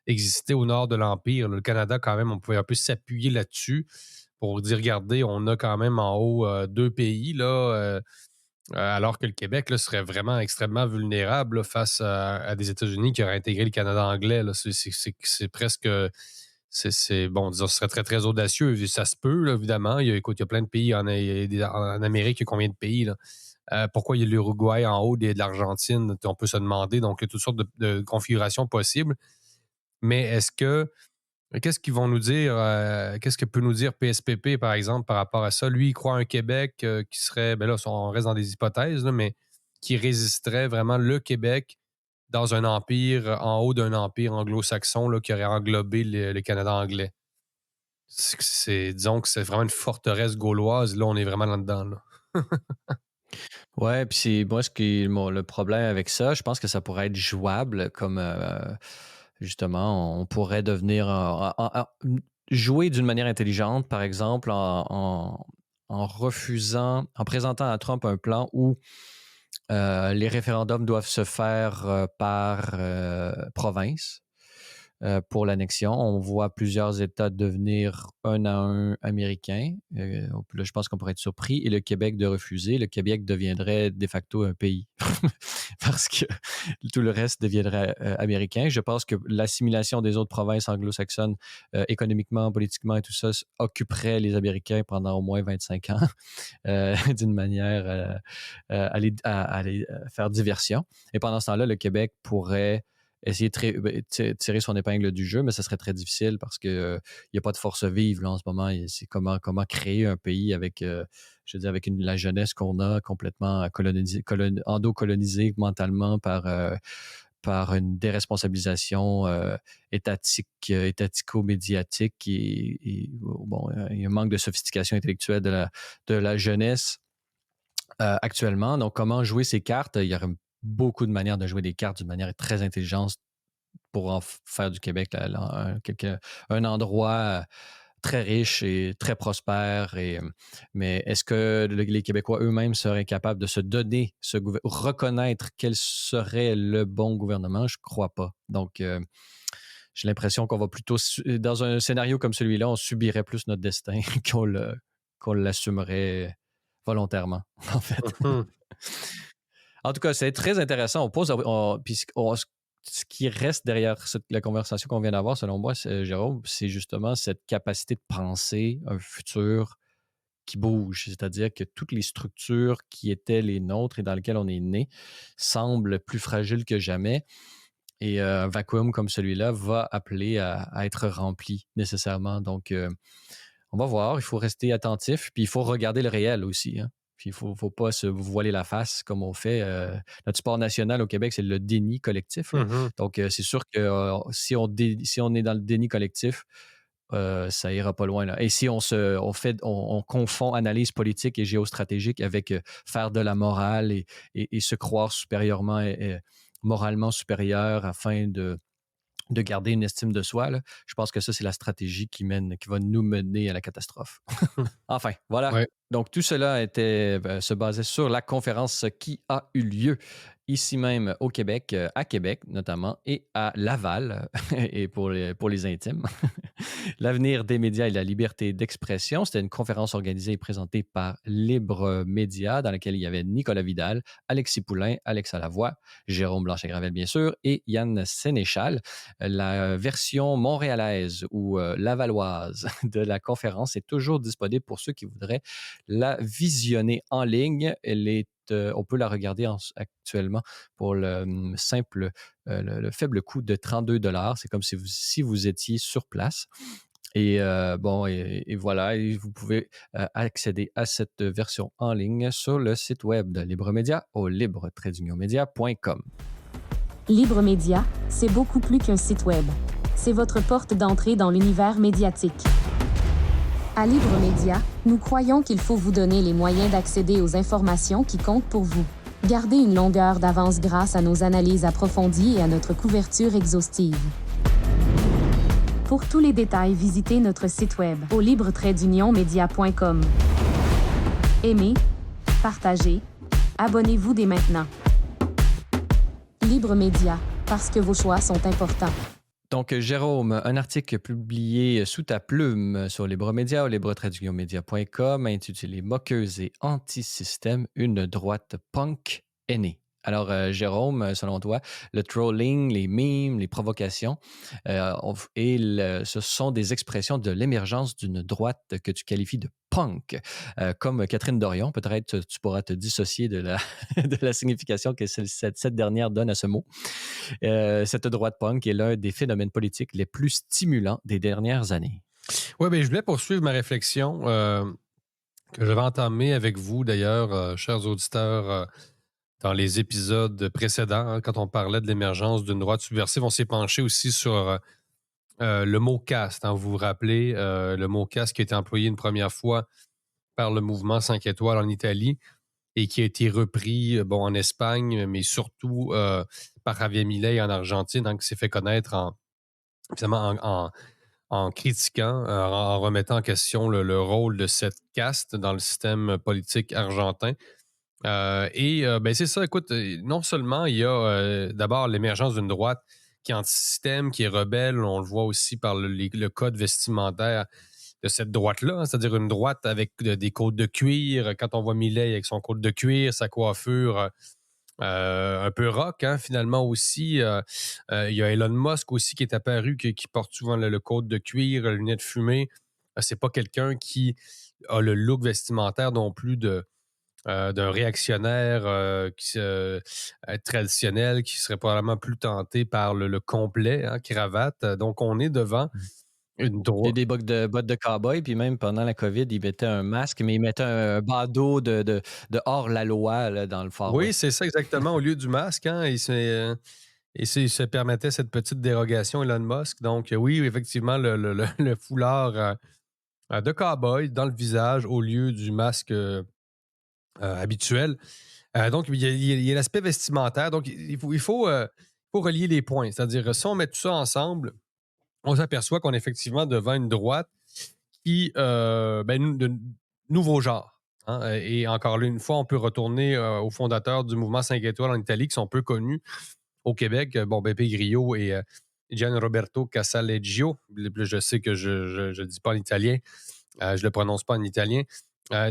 exister au nord de l'Empire. Le Canada, quand même, on pouvait un peu s'appuyer là-dessus pour dire, regardez, on a quand même en haut deux pays, là, alors que le Québec là, serait vraiment extrêmement vulnérable là, face à des États-Unis qui auraient intégré le Canada anglais. Là. C'est presque. Bon, disons, ce serait très, très audacieux. Ça se peut, là, évidemment. Écoute, il y a plein de pays en Amérique. Il y a combien de pays? Là? Pourquoi il y a l'Uruguay en haut de l'Argentine? On peut se demander. Donc, il y a toutes sortes de configurations possibles. Mais qu'est-ce qu'ils vont nous dire? Qu'est-ce que peut nous dire PSPP, par exemple, par rapport à ça? Lui, il croit un Québec qui serait, ben là, on reste dans des hypothèses, là, mais qui résisterait vraiment le Québec dans un empire, en haut d'un empire anglo-saxon là, qui aurait englobé le Canada anglais. Disons que c'est vraiment une forteresse gauloise. Là, on est vraiment là-dedans. Là. Ouais, puis c'est moi le problème avec ça, je pense que ça pourrait être jouable comme justement, on pourrait devenir jouer d'une manière intelligente, par exemple, en refusant, en présentant à Trump un plan où les référendums doivent se faire par province. Pour l'annexion. On voit plusieurs États devenir un à un américains. Là, je pense qu'on pourrait être surpris et le Québec de refuser. Le Québec deviendrait de facto un pays parce que tout le reste deviendrait américain. Je pense que l'assimilation des autres provinces anglo-saxonnes, économiquement, politiquement et tout ça, occuperait les Américains pendant au moins 25 ans d'une manière à aller faire diversion. Et pendant ce temps-là, le Québec pourrait essayer de tirer son épingle du jeu, mais ça serait très difficile parce qu'il n'y a pas de force vive là, en ce moment. C'est comment créer un pays avec, je veux dire, avec la jeunesse qu'on a complètement endo-colonisée mentalement par une déresponsabilisation étatico-médiatique bon, il y a un manque de sophistication intellectuelle de la jeunesse actuellement. Donc, comment jouer ces cartes? Il y aurait beaucoup de manières de jouer des cartes d'une manière très intelligente pour en faire du Québec un endroit très riche et très prospère. Mais est-ce que les Québécois eux-mêmes seraient capables de se donner, reconnaître quel serait le bon gouvernement? Je ne crois pas. Donc, j'ai l'impression qu'on va plutôt, dans un scénario comme celui-là, on subirait plus notre destin qu'on l'assumerait volontairement, en fait. Mhm. En tout cas, c'est très intéressant. Puis ce qui reste derrière la conversation qu'on vient d'avoir, selon moi, Jérôme, c'est justement cette capacité de penser un futur qui bouge. C'est-à-dire que toutes les structures qui étaient les nôtres et dans lesquelles on est né semblent plus fragiles que jamais. Et un vacuum comme celui-là va appeler à être rempli nécessairement. Donc, on va voir. Il faut rester attentif. Puis, il faut regarder le réel aussi, hein. Puis, il ne faut pas se voiler la face comme on fait. Notre sport national au Québec, c'est le déni collectif, là. Mhm. Donc, c'est sûr que si on est dans le déni collectif, ça ira pas loin, là. Et si on confond analyse politique et géostratégique avec faire de la morale et se croire supérieurement et moralement supérieur afin de garder une estime de soi, là, je pense que ça, c'est la stratégie qui va nous mener à la catastrophe. Enfin, voilà. Ouais. Donc, tout cela se basait sur la conférence qui a eu lieu ici même au Québec, à Québec notamment, et à Laval, et pour les intimes. L'avenir des médias et la liberté d'expression. C'était une conférence organisée et présentée par Libre Média, dans laquelle il y avait Nicolas Vidal, Alexis Poulain, Alexa Lavoie, Jérôme Blanchet-Gravel, bien sûr, et Yann Sénéchal. La version montréalaise ou lavalloise de la conférence est toujours disponible pour ceux qui voudraient la visionner en ligne. On peut la regarder actuellement pour le faible coût de 32 $. C'est comme si vous étiez sur place. Et voilà, et vous pouvez accéder à cette version en ligne sur le site web de Libre Média au libre-media.com. Libre Média, c'est beaucoup plus qu'un site web. C'est votre porte d'entrée dans l'univers médiatique. À Libre Média, nous croyons qu'il faut vous donner les moyens d'accéder aux informations qui comptent pour vous. Gardez une longueur d'avance grâce à nos analyses approfondies et à notre couverture exhaustive. Pour tous les détails, visitez notre site web au libre-media.com. Aimez, partagez, abonnez-vous dès maintenant. Libre Média, parce que vos choix sont importants. Donc, Jérôme, un article publié sous ta plume sur Libre Média au libre-media.com intitulé « Moqueuse et anti-système, une droite punk est née ». Alors, Jérôme, selon toi, le trolling, les memes, les provocations, ce sont des expressions de l'émergence d'une droite que tu qualifies de punk. Comme Catherine Dorion, peut-être tu pourras te dissocier de la signification que cette dernière donne à ce mot. Cette droite punk est l'un des phénomènes politiques les plus stimulants des dernières années. Oui, bien, je voulais poursuivre ma réflexion que j'avais entamée avec vous, d'ailleurs, chers auditeurs, dans les épisodes précédents, hein, quand on parlait de l'émergence d'une droite subversive. On s'est penché aussi sur le mot caste. Hein, vous vous rappelez, le mot caste qui a été employé une première fois par le mouvement 5 étoiles en Italie et qui a été repris en Espagne, mais surtout par Javier Milei en Argentine, hein, qui s'est fait connaître en critiquant, en remettant en question le rôle de cette caste dans le système politique argentin. C'est ça, écoute, non seulement il y a d'abord l'émergence d'une droite qui est anti-système, qui est rebelle, on le voit aussi par le code vestimentaire de cette droite-là, hein, c'est-à-dire une droite avec des côtes de cuir. Quand on voit Milei avec son côte de cuir, sa coiffure un peu rock, hein, finalement aussi. Il y a Elon Musk aussi qui est apparu, qui porte souvent le côte de cuir, lunettes fumées. C'est pas quelqu'un qui a le look vestimentaire non plus d'un réactionnaire traditionnel qui serait probablement plus tenté par le complet, hein, cravate. Donc, on est devant une Il y a droite. des bottes de cow-boy, puis même pendant la COVID, il mettait un masque, mais il mettait un bandeau de hors-la-loi là, dans le Far Oui, West. c'est ça exactement. Au lieu du masque, hein, il se permettait cette petite dérogation, Elon Musk. Donc, oui, effectivement, le foulard de cow-boy dans le visage au lieu du masque habituel. Donc, il y a l'aspect vestimentaire. Donc, il faut relier les points. C'est-à-dire, si on met tout ça ensemble, on s'aperçoit qu'on est effectivement devant une droite de nouveaux genres. Hein. Et encore une fois, on peut retourner aux fondateurs du mouvement 5 étoiles en Italie, qui sont peu connus au Québec. Bon, Beppe Grillo et Gian Roberto Casaleggio. Je sais que je ne dis pas en italien. Je ne le prononce pas en italien.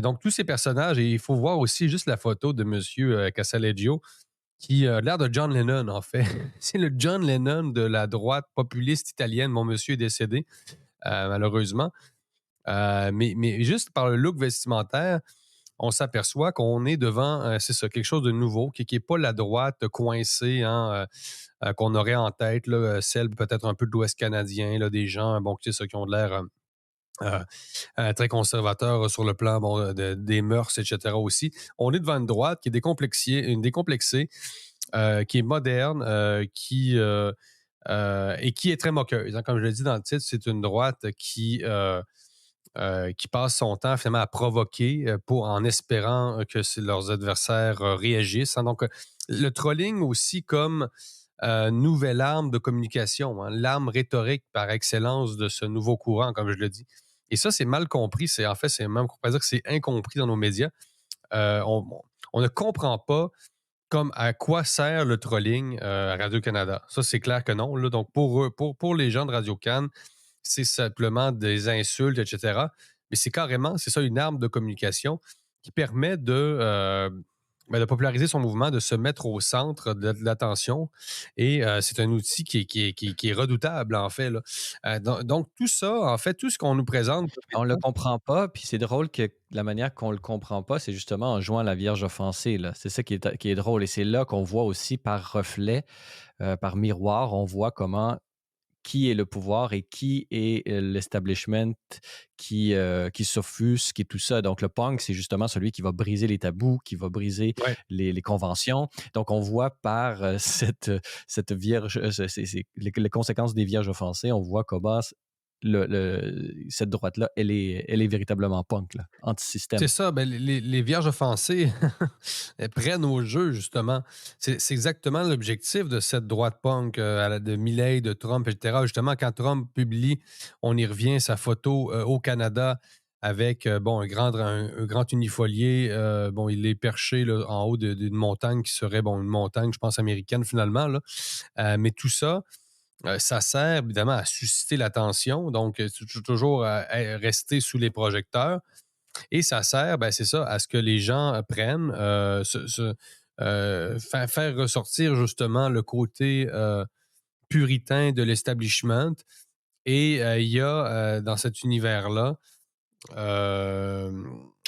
Donc, tous ces personnages, et il faut voir aussi juste la photo de M. Casaleggio, qui a l'air de John Lennon, en fait. C'est le John Lennon de la droite populiste italienne. Mon monsieur est décédé, malheureusement. Mais juste par le look vestimentaire, on s'aperçoit qu'on est devant, c'est ça, quelque chose de nouveau, qui n'est pas la droite coincée, hein, qu'on aurait en tête, là, celle peut-être un peu de l'Ouest canadien, là, des gens bon, qui ont de l'air très conservateurs sur le plan bon, des mœurs, etc. aussi. On est devant une droite qui est décomplexée, qui est moderne, et qui est très moqueuse. Hein. Comme je l'ai dit dans le titre, c'est une droite qui passe son temps finalement à provoquer en espérant que leurs adversaires réagissent. Hein. Donc, le trolling aussi comme nouvelle arme de communication, hein, l'arme rhétorique par excellence de ce nouveau courant, comme je le dis. Et ça, c'est mal compris. C'est même, on pourrait dire que c'est incompris dans nos médias. On ne comprend pas comme à quoi sert le trolling à Radio-Canada. Ça, c'est clair que non. Là. Donc, pour les gens de Radio-Can, c'est simplement des insultes, etc. Mais c'est carrément, c'est ça, une arme de communication qui permet de populariser son mouvement, de se mettre au centre de l'attention. Et c'est un outil qui est redoutable, en fait. Là. Donc, tout ça, en fait, tout ce qu'on nous présente. On le comprend pas, puis c'est drôle que la manière qu'on le comprend pas, c'est justement en jouant la Vierge offensée. Là. C'est ça qui est drôle. Et c'est là qu'on voit aussi par reflet, par miroir, on voit comment qui est le pouvoir et qui est l'establishment qui s'offusque et tout ça. Donc, le punk, c'est justement celui qui va briser les tabous, qui va briser Ouais. les conventions. Donc, on voit par cette vierge, les conséquences des vierges offensées, on voit comment cette droite-là, elle est véritablement punk, là, anti-système. C'est ça, ben, les vierges offensées elles prennent au jeu, justement. C'est exactement l'objectif de cette droite punk de Milei, de Trump, etc. Justement, quand Trump publie, on y revient, sa photo au Canada avec bon, un grand unifolié. Bon, il est perché là, en haut d'une montagne qui serait bon, une montagne, je pense, américaine finalement. Là. Mais tout ça, ça sert évidemment à susciter l'attention, donc toujours à rester sous les projecteurs. Et ça sert, ben, c'est ça, à ce que les gens apprennent, faire ressortir justement le côté puritain de l'establishment. Et il y a dans cet univers-là, euh,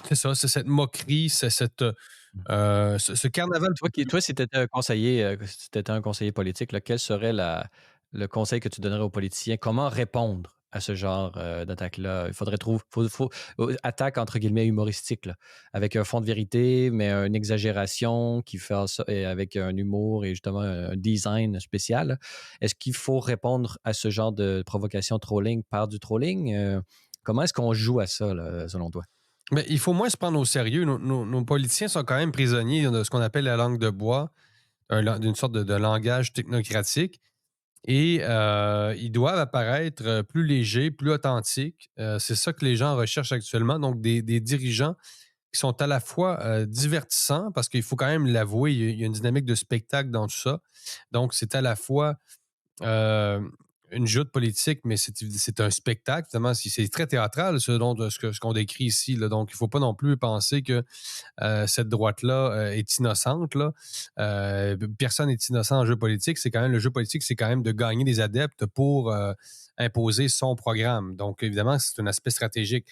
c'est ça, c'est cette moquerie, c'est ce carnaval. Toi, si tu étais un conseiller politique, là, quel serait le conseil que tu donnerais aux politiciens? Comment répondre à ce genre d'attaque-là? Il faudrait trouver attaque entre guillemets humoristique, là, avec un fond de vérité, mais une exagération qui fait ça, et avec un humour et justement un design spécial. Là. Est-ce qu'il faut répondre à ce genre de provocation trolling par du trolling? Comment est-ce qu'on joue à ça, là, selon toi? Mais il faut moins se prendre au sérieux. Nos politiciens sont quand même prisonniers de ce qu'on appelle la langue de bois, d'une sorte de langage technocratique. Et ils doivent apparaître plus légers, plus authentiques. C'est ça que les gens recherchent actuellement. Donc, des dirigeants qui sont à la fois divertissants, parce qu'il faut quand même l'avouer, il y a une dynamique de spectacle dans tout ça. Donc, c'est à la fois euh, une joute politique, mais c'est un spectacle. Évidemment, c'est très théâtral, ce qu'on décrit ici. Là. Donc, il ne faut pas non plus penser que cette droite-là est innocente. Là. Personne n'est innocent en jeu politique. Le jeu politique, c'est quand même de gagner des adeptes pour imposer son programme. Donc, évidemment, c'est un aspect stratégique.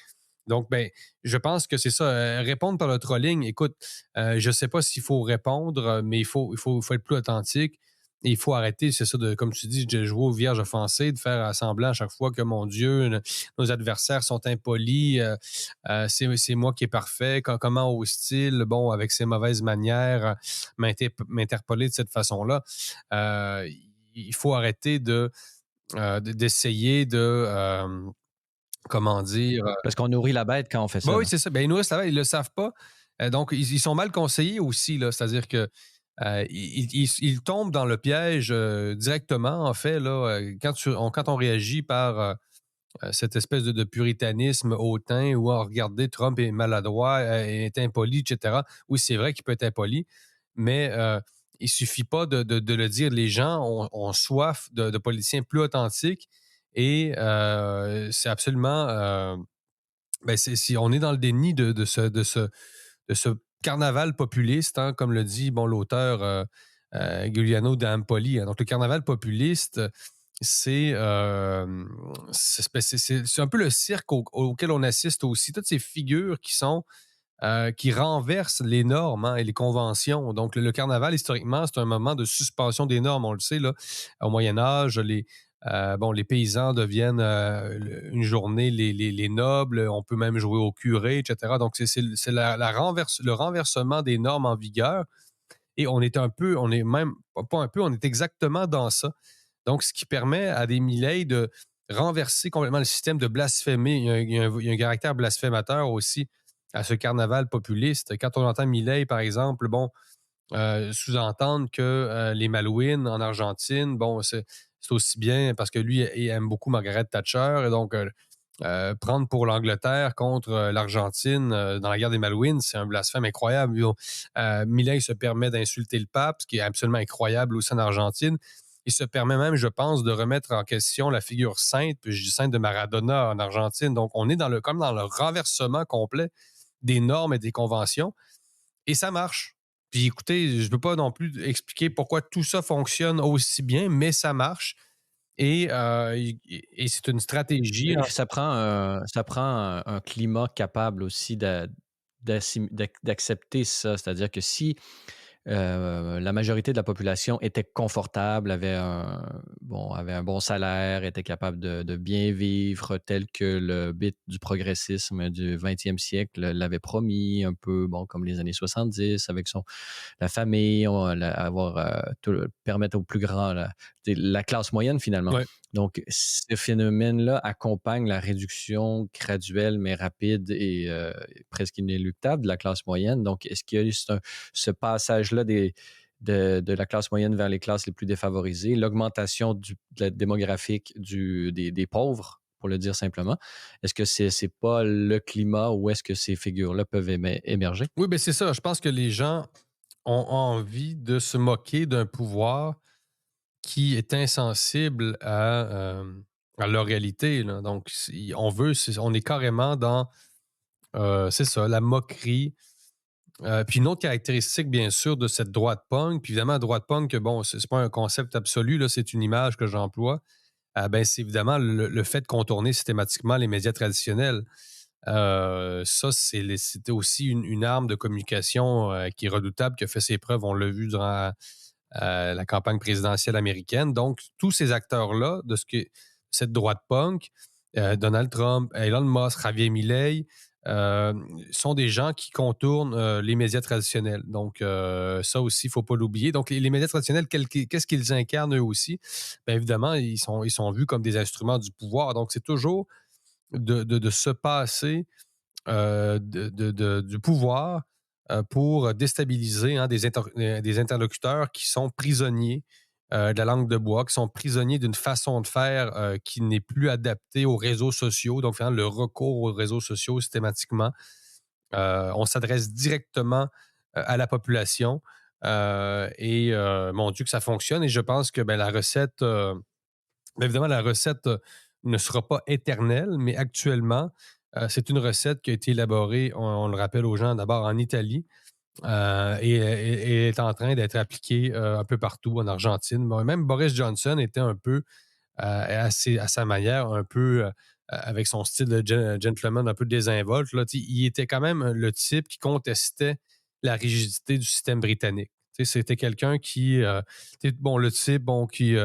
Donc, ben, je pense que c'est ça. Répondre par le trolling, écoute, je ne sais pas s'il faut répondre, mais il faut être plus authentique. Et il faut arrêter, c'est ça, comme tu dis, de jouer aux vierges offensées, de faire semblant à chaque fois que, mon Dieu, nos adversaires sont impolis, c'est moi qui est parfait, comment hostile, bon, avec ses mauvaises manières, m'interpeller de cette façon-là. Il faut arrêter d'essayer comment dire. Parce qu'on nourrit la bête quand on fait ça. Oui, Là. c'est ça. Ben, ils nourrissent la bête, ils ne le savent pas. Donc, ils sont mal conseillés aussi, là. C'est-à-dire que ils tombent dans le piège directement, en fait, là, quand on réagit par cette espèce de puritanisme hautain où regardez, Trump est maladroit, est impoli, etc. Oui, c'est vrai qu'il peut être impoli, mais il suffit pas de le dire. Les gens ont soif de politiciens plus authentiques et c'est absolument... ben, si on est dans le déni de ce carnaval populiste, hein, comme le dit bon, l'auteur Giuliano d'Ampoli. Hein. Donc, le carnaval populiste, c'est, c'est un peu le cirque auquel on assiste aussi. Toutes ces figures qui renversent les normes, hein, et les conventions. Donc, le carnaval, historiquement, c'est un moment de suspension des normes. On le sait, là, au Moyen Âge, les paysans deviennent une journée les nobles. On peut même jouer au curé, etc. Donc, c'est le renversement des normes en vigueur. Et on est même, pas un peu, on est exactement dans ça. Donc, ce qui permet à des Milei de renverser complètement le système, de blasphémer. Il y a un caractère blasphémateur aussi à ce carnaval populiste. Quand on entend Milei, par exemple, bon, sous-entendre que les Malouines en Argentine, bon, c'est aussi bien parce que lui, il aime beaucoup Margaret Thatcher, et donc prendre pour l'Angleterre contre l'Argentine dans la guerre des Malouines, c'est un blasphème incroyable. Milei se permet d'insulter le pape, ce qui est absolument incroyable aussi en Argentine. Il se permet même, je pense, de remettre en question la figure sainte, puis je dis sainte de Maradona en Argentine. Donc, on est comme dans le renversement complet des normes et des conventions, et ça marche. Puis écoutez, je ne peux pas non plus expliquer pourquoi tout ça fonctionne aussi bien, mais ça marche. Et c'est une stratégie. Ça prend un climat capable aussi d'accepter ça. C'est-à-dire que si la majorité de la population était confortable, avait un bon salaire, était capable de bien vivre tel que le but du progressisme du 20e siècle l'avait promis, un peu bon, comme les années 70, avec la famille, permettre aux plus grands, la classe moyenne finalement. Ouais. Donc, ce phénomène-là accompagne la réduction graduelle mais rapide et presque inéluctable de la classe moyenne. Donc, est-ce qu'il y a eu ce passage-là de la classe moyenne vers les classes les plus défavorisées, l'augmentation démographique des pauvres, pour le dire simplement? Est-ce que c'est pas le climat où est-ce que ces figures-là peuvent émerger? Oui, ben c'est ça. Je pense que les gens ont envie de se moquer d'un pouvoir qui est insensible à leur réalité. Là. Donc, on est carrément dans, c'est ça, la moquerie. Puis une autre caractéristique, bien sûr, de cette droite punk, puis évidemment, droite punk, bon, c'est pas un concept absolu, là, c'est une image que j'emploie. C'est évidemment le fait de contourner systématiquement les médias traditionnels. Ça, c'était aussi une arme de communication qui est redoutable, qui a fait ses preuves. On l'a vu durant la campagne présidentielle américaine. Donc, tous ces acteurs-là, cette droite punk, Donald Trump, Elon Musk, Javier Milei, sont des gens qui contournent les médias traditionnels. Donc, ça aussi, il ne faut pas l'oublier. Donc, les médias traditionnels, qu'est-ce qu'ils incarnent eux aussi? Bien évidemment, ils sont vus comme des instruments du pouvoir. Donc, c'est toujours de se passer du pouvoir pour déstabiliser, hein, des interlocuteurs qui sont prisonniers de la langue de bois, qui sont prisonniers d'une façon de faire qui n'est plus adaptée aux réseaux sociaux. Donc, finalement, le recours aux réseaux sociaux systématiquement. On s'adresse directement à la population et mon Dieu que ça fonctionne. Et je pense que la recette, évidemment, la recette ne sera pas éternelle, mais actuellement, c'est une recette qui a été élaborée, on le rappelle aux gens, d'abord en Italie et est en train d'être appliquée un peu partout en Argentine. Bon, même Boris Johnson était un peu, à sa manière, un peu avec son style de gentleman un peu désinvolte. Là, il était quand même le type qui contestait la rigidité du système britannique. C'était quelqu'un qui, bon, le type, bon, qui,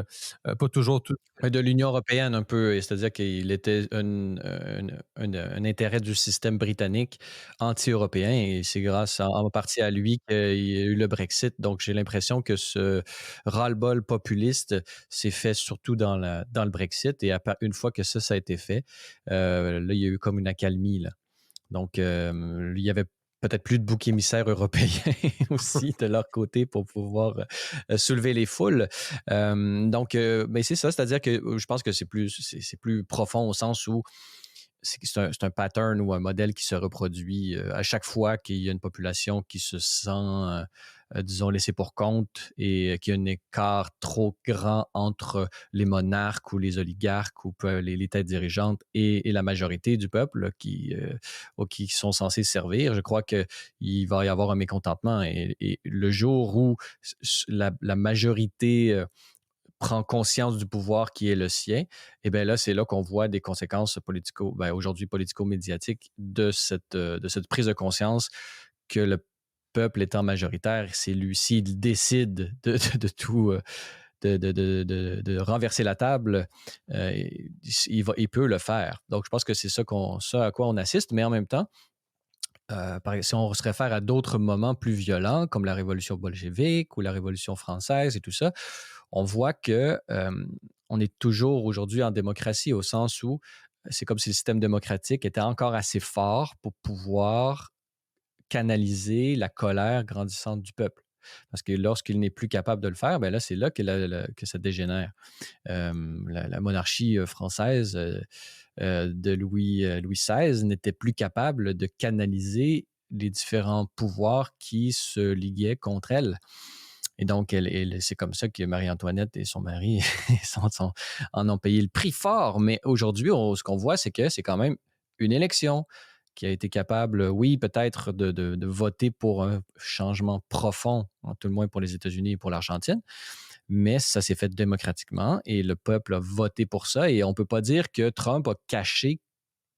pas toujours tout. De l'Union européenne un peu, c'est-à-dire qu'il était un intérêt du système britannique anti-européen et c'est grâce en partie à lui qu'il y a eu le Brexit. Donc, j'ai l'impression que ce ras-le-bol populiste s'est fait surtout dans le Brexit et une fois que ça a été fait, là, il y a eu comme une accalmie. Là. Donc, il y avait peut-être plus de boucs émissaires européens aussi de leur côté pour pouvoir soulever les foules. Donc, mais c'est ça, c'est-à-dire que je pense que c'est plus profond au sens où c'est un pattern ou un modèle qui se reproduit à chaque fois qu'il y a une population qui se sent, disons, laissée pour compte et qu'il y a un écart trop grand entre les monarques ou les oligarques ou les têtes dirigeantes et la majorité du peuple là, qui sont censés servir. Je crois qu'il va y avoir un mécontentement et le jour où la majorité prend conscience du pouvoir qui est le sien, et bien là, c'est là qu'on voit des conséquences aujourd'hui politico-médiatiques de cette prise de conscience que le peuple étant majoritaire, c'est lui, s'il décide de tout, de renverser la table, il peut le faire. Donc, je pense que c'est ça à quoi on assiste, mais en même temps, si on se réfère à d'autres moments plus violents, comme la Révolution bolchevique ou la Révolution française et tout ça, on voit que on est toujours aujourd'hui en démocratie au sens où c'est comme si le système démocratique était encore assez fort pour pouvoir canaliser la colère grandissante du peuple. Parce que lorsqu'il n'est plus capable de le faire, ben là, c'est là que ça dégénère. La monarchie française de Louis XVI n'était plus capable de canaliser les différents pouvoirs qui se liguaient contre elle. Et donc, c'est comme ça que Marie-Antoinette et son mari en ont payé le prix fort. Mais aujourd'hui, ce qu'on voit, c'est que c'est quand même une élection qui a été capable, oui, peut-être de voter pour un changement profond, en tout le moins pour les États-Unis et pour l'Argentine, mais ça s'est fait démocratiquement et le peuple a voté pour ça. Et on ne peut pas dire que Trump a caché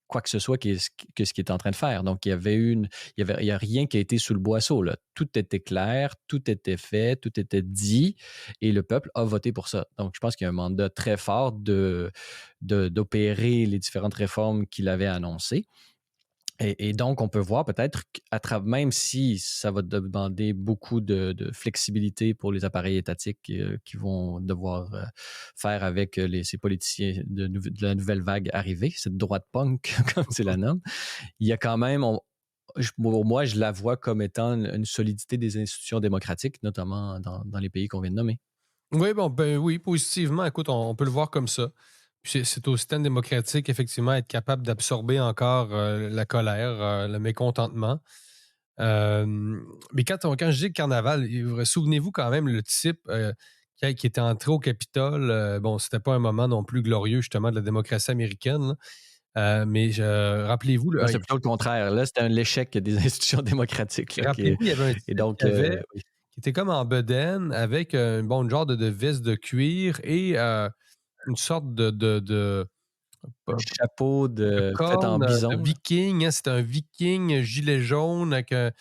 quoi que ce soit que ce qu'il est en train de faire. Donc, il y a rien qui a été sous le boisseau, là. Tout était clair, tout était fait, tout était dit et le peuple a voté pour ça. Donc, je pense qu'il y a un mandat très fort d'opérer les différentes réformes qu'il avait annoncées. Et donc, on peut voir peut-être même si ça va demander beaucoup de flexibilité pour les appareils étatiques qui vont devoir faire avec ces politiciens de la nouvelle vague arrivée, cette droite punk, comme c'est la norme, il y a quand même, moi, je la vois comme étant une solidité des institutions démocratiques, notamment dans les pays qu'on vient de nommer. Oui, oui, positivement, écoute, on peut le voir comme ça. Puis c'est au système démocratique, effectivement, être capable d'absorber encore la colère, le mécontentement. Mais quand je dis carnaval, souvenez-vous quand même le type qui était entré au Capitole. Bon, c'était pas un moment non plus glorieux, justement, de la démocratie américaine, là. Mais rappelez-vous, Là, c'est plutôt le contraire. Là, c'était l'échec des institutions démocratiques. Là, rappelez-vous, il y avait un type et donc, qui était comme en bedaine avec une genre de veste de cuir et une sorte de un chapeau fait en corne de bison. viking. Hein, c'était un viking gilet jaune avec un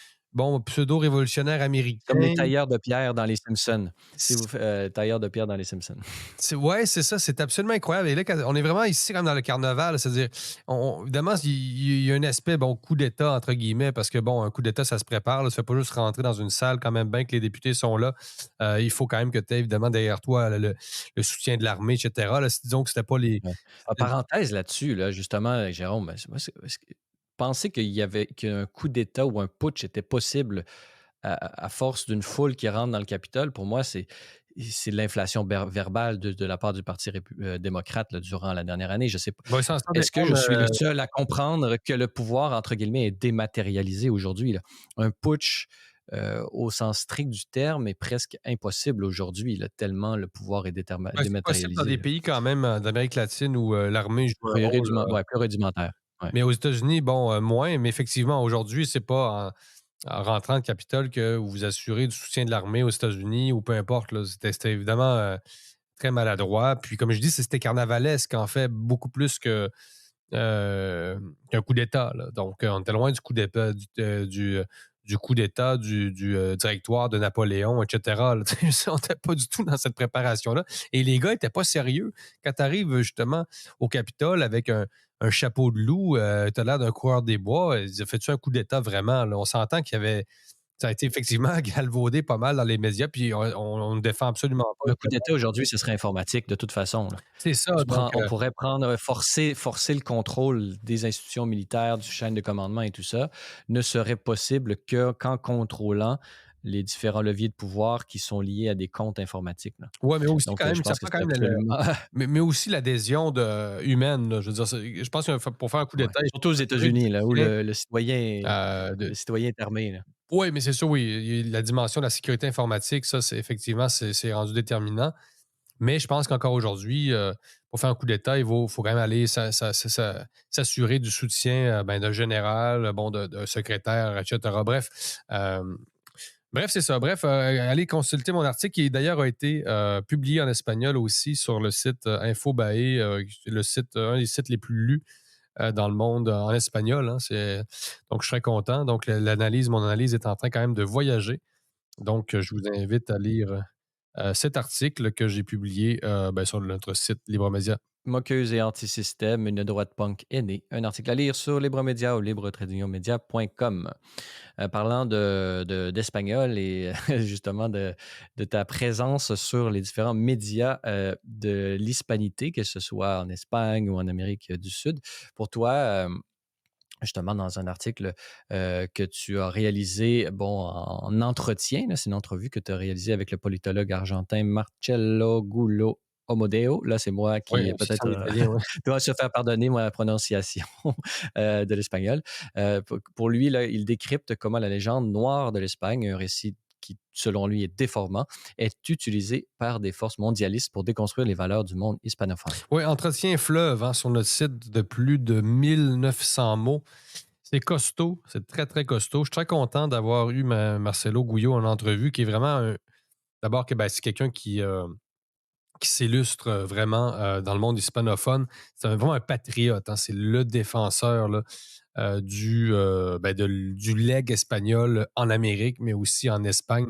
pseudo-révolutionnaire Comme les américain. tailleurs de pierre dans les Simpsons. Si vous faites tailleurs de pierre dans les Simpsons. Ouais, c'est ça, c'est absolument incroyable. Et là, on est vraiment ici comme dans le carnaval, c'est-à-dire, évidemment, il y a un aspect, coup d'État, entre guillemets, parce que, un coup d'État, ça se prépare. Là, ça ne fait pas juste rentrer dans une salle, quand même, bien que les députés sont là. Il faut quand même que tu aies, évidemment, derrière toi le soutien de l'armée, etc. Là, disons que c'était pas les. Ouais. En parenthèse là-dessus, là, justement, Jérôme, penser qu'il y avait qu'un coup d'État ou un putsch était possible à force d'une foule qui rentre dans le Capitole, pour moi, c'est l'inflation verbale de la part du Parti démocrate là, durant la dernière année. Je sais pas. Bon, sans Est-ce que je dépendre, suis le seul à comprendre que le pouvoir, entre guillemets, est dématérialisé aujourd'hui? Là? Un putsch, au sens strict du terme, est presque impossible aujourd'hui, là, tellement le pouvoir est c'est possible dans dématérialisé. des Là. pays quand même d'Amérique latine où l'armée joue un rôle. Plus rudimentaire. Ouais. Mais aux États-Unis, moins. Mais effectivement, aujourd'hui, c'est pas en rentrant au Capitole que vous vous assurez du soutien de l'armée aux États-Unis ou peu importe. Là. C'était évidemment très maladroit. Puis, comme je dis, c'était carnavalesque, en fait, beaucoup plus qu'un coup d'État. Là. Donc, on était loin du coup d'État, du coup d'État, du directoire de Napoléon, etc. Là. On n'était pas du tout dans cette préparation-là. Et les gars n'étaient pas sérieux. Quand tu arrives justement au Capitole avec un chapeau de loup, tu as l'air d'un coureur des bois. Fais-tu un coup d'État vraiment? Là? On s'entend qu'il y avait. ça a été effectivement galvaudé pas mal dans les médias, puis on ne défend absolument pas Le le coup fait. d'État aujourd'hui, ce serait informatique de toute façon, là. C'est ça, donc On pourrait forcer le contrôle des institutions militaires, du chaîne de commandement et tout ça, ne serait possible qu'en contrôlant les différents leviers de pouvoir qui sont liés à des comptes informatiques, là. ouais, mais aussi Donc, quand je même, ça pense que prend quand c'est même absolument mais aussi l'adhésion humaine, là. Je veux dire, je pense que pour faire un coup ouais. d'État, il Surtout aux faut s'assurer du États-Unis, là, où soutien, le de citoyen est armé, là. oui, mais c'est sûr, oui, la dimension de la sécurité informatique, ça, c'est effectivement, c'est rendu déterminant. Mais je pense qu'encore aujourd'hui, pour faire un coup d'État, faut quand même aller s'assurer du soutien ben, d'un général, bon, d'un secrétaire, etc. Bref, c'est ça. Bref, allez consulter mon article qui d'ailleurs a été publié en espagnol aussi sur le site Infobae, le site, un des sites les plus lus dans le monde en espagnol. Hein. Donc, je serais content. Donc, mon analyse est en train quand même de voyager. Donc, je vous invite à lire cet article que j'ai publié ben, sur notre site Libremédia. Moqueuse et anti-système, une droite punk est née. Un article à lire sur Libremédia ou libre-media.com. Parlant d'espagnol et justement de ta présence sur les différents médias de l'hispanité, que ce soit en Espagne ou en Amérique du Sud, pour toi, justement dans un article que tu as réalisé en entretien, là, c'est une entrevue que tu as réalisée avec le politologue argentin Marcello Gulo Omodeo. Là, c'est moi Oui, qui c'est en peut-être italien, oui. doit se faire pardonner ma prononciation de l'espagnol. Pour lui, là, il décrypte comment la légende noire de l'Espagne, un récit qui, selon lui, est déformant, est utilisé par des forces mondialistes pour déconstruire les valeurs du monde hispanophone. Oui, entretien fleuve hein, sur notre site de plus de 1900 mots. C'est costaud, c'est très, très costaud. Je suis très content d'avoir eu Marcelo Gouillot en entrevue, qui est vraiment d'abord que ben, c'est quelqu'un qui s'illustre vraiment dans le monde hispanophone. C'est vraiment un patriote. Hein. C'est le défenseur là, du legs espagnol en Amérique, mais aussi en Espagne.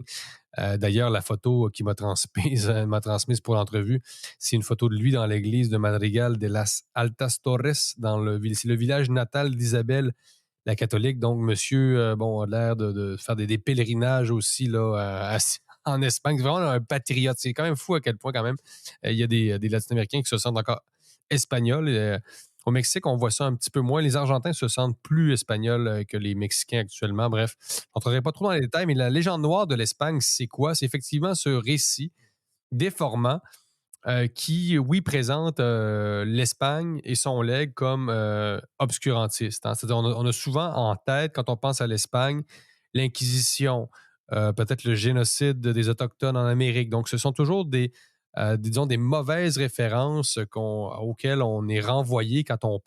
D'ailleurs, la photo qu'il m'a transmise pour l'entrevue, c'est une photo de lui dans l'église de Madrigal de las Altas Torres, c'est le village natal d'Isabelle la catholique. Donc, monsieur, a l'air de faire des pèlerinages aussi là, en Espagne. C'est vraiment un patriote. C'est quand même fou à quel point, quand même, il y a des Latino-Américains qui se sentent encore espagnols. Au Mexique, on voit ça un petit peu moins. Les Argentins se sentent plus espagnols que les Mexicains actuellement. Bref, on ne rentrerait pas trop dans les détails, mais la légende noire de l'Espagne, c'est quoi? C'est effectivement ce récit déformant qui, oui, présente l'Espagne et son legs comme obscurantiste. Hein. C'est-à-dire, on a souvent en tête, quand on pense à l'Espagne, l'Inquisition, peut-être le génocide des Autochtones en Amérique. Donc, ce sont toujours disons, des mauvaises références auxquelles on est renvoyé quand on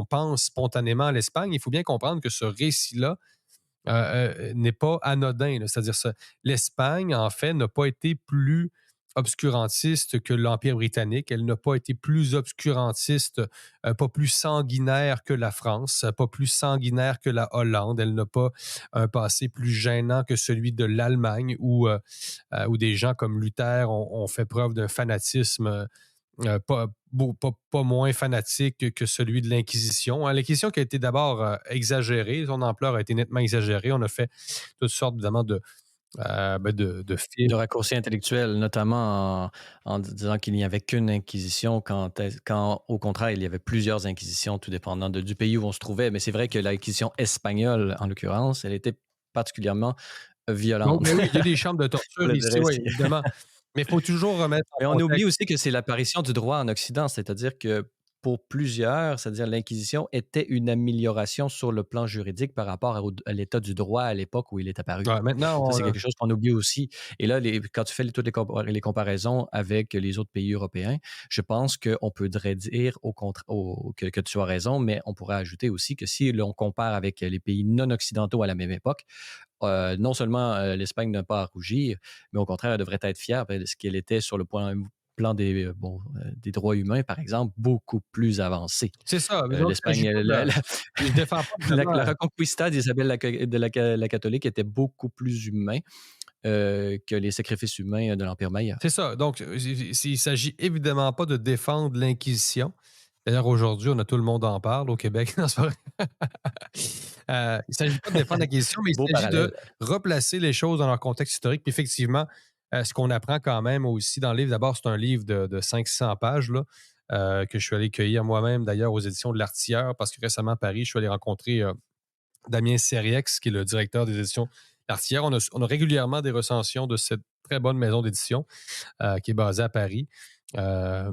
pense spontanément à l'Espagne. Il faut bien comprendre que ce récit-là n'est pas anodin. Là. C'est-à-dire, l'Espagne, en fait, n'a pas été plus obscurantiste que l'Empire britannique. Elle n'a pas été plus obscurantiste, pas plus sanguinaire que la France, pas plus sanguinaire que la Hollande. Elle n'a pas un passé plus gênant que celui de l'Allemagne, où des gens comme Luther ont fait preuve d'un fanatisme pas moins fanatique que celui de l'Inquisition. Hein. L'Inquisition qui a été d'abord exagérée, son ampleur a été nettement exagérée. On a fait toutes sortes, évidemment, de films. De raccourcis intellectuels, notamment en disant qu'il n'y avait qu'une inquisition, quand au contraire, il y avait plusieurs inquisitions, tout dépendant du pays où on se trouvait. Mais c'est vrai que l'inquisition espagnole, en l'occurrence, elle était particulièrement Donc, violente. mais oui, il y a des chambres de torture Je le ici, dirais oui, aussi. évidemment. Mais il faut toujours remettre Mais en on oublie contexte. aussi que c'est l'apparition du droit en Occident, c'est-à-dire que pour plusieurs, c'est-à-dire l'Inquisition était une amélioration sur le plan juridique par rapport à l'état du droit à l'époque où il est apparu. Ouais, maintenant, Ça, c'est quelque chose qu'on oublie aussi. Et là, quand tu fais toutes les comparaisons avec les autres pays européens, je pense qu'on peut dire que tu as raison, mais on pourrait ajouter aussi que si l'on compare avec les pays non occidentaux à la même époque, non seulement l'Espagne n'a pas à rougir, mais au contraire, elle devrait être fière parce qu'elle était sur le plan des droits humains, par exemple, beaucoup plus avancé. c'est ça. Mais donc, il ne L'Espagne, s'agit pas de. Je ne défends pas vraiment. la Reconquista d'Isabelle la catholique était beaucoup plus humain que les sacrifices humains de l'Empire Maya. C'est ça. Donc, il ne s'agit évidemment pas de défendre l'Inquisition. D'ailleurs, aujourd'hui, tout le monde en parle au Québec. Non, c'est pas vrai. Il ne s'agit pas de défendre l'acquisition, mais Beau il s'agit de parallèle. replacer les choses dans leur contexte historique. Puis effectivement, ce qu'on apprend quand même aussi dans le livre, d'abord, c'est un livre de 500 pages là, que je suis allé cueillir moi-même, d'ailleurs, aux éditions de l'Artilleur, parce que récemment à Paris, je suis allé rencontrer Damien Seriex, qui est le directeur des éditions L'Artilleur. On a régulièrement des recensions de cette très bonne maison d'édition qui est basée à Paris. Euh,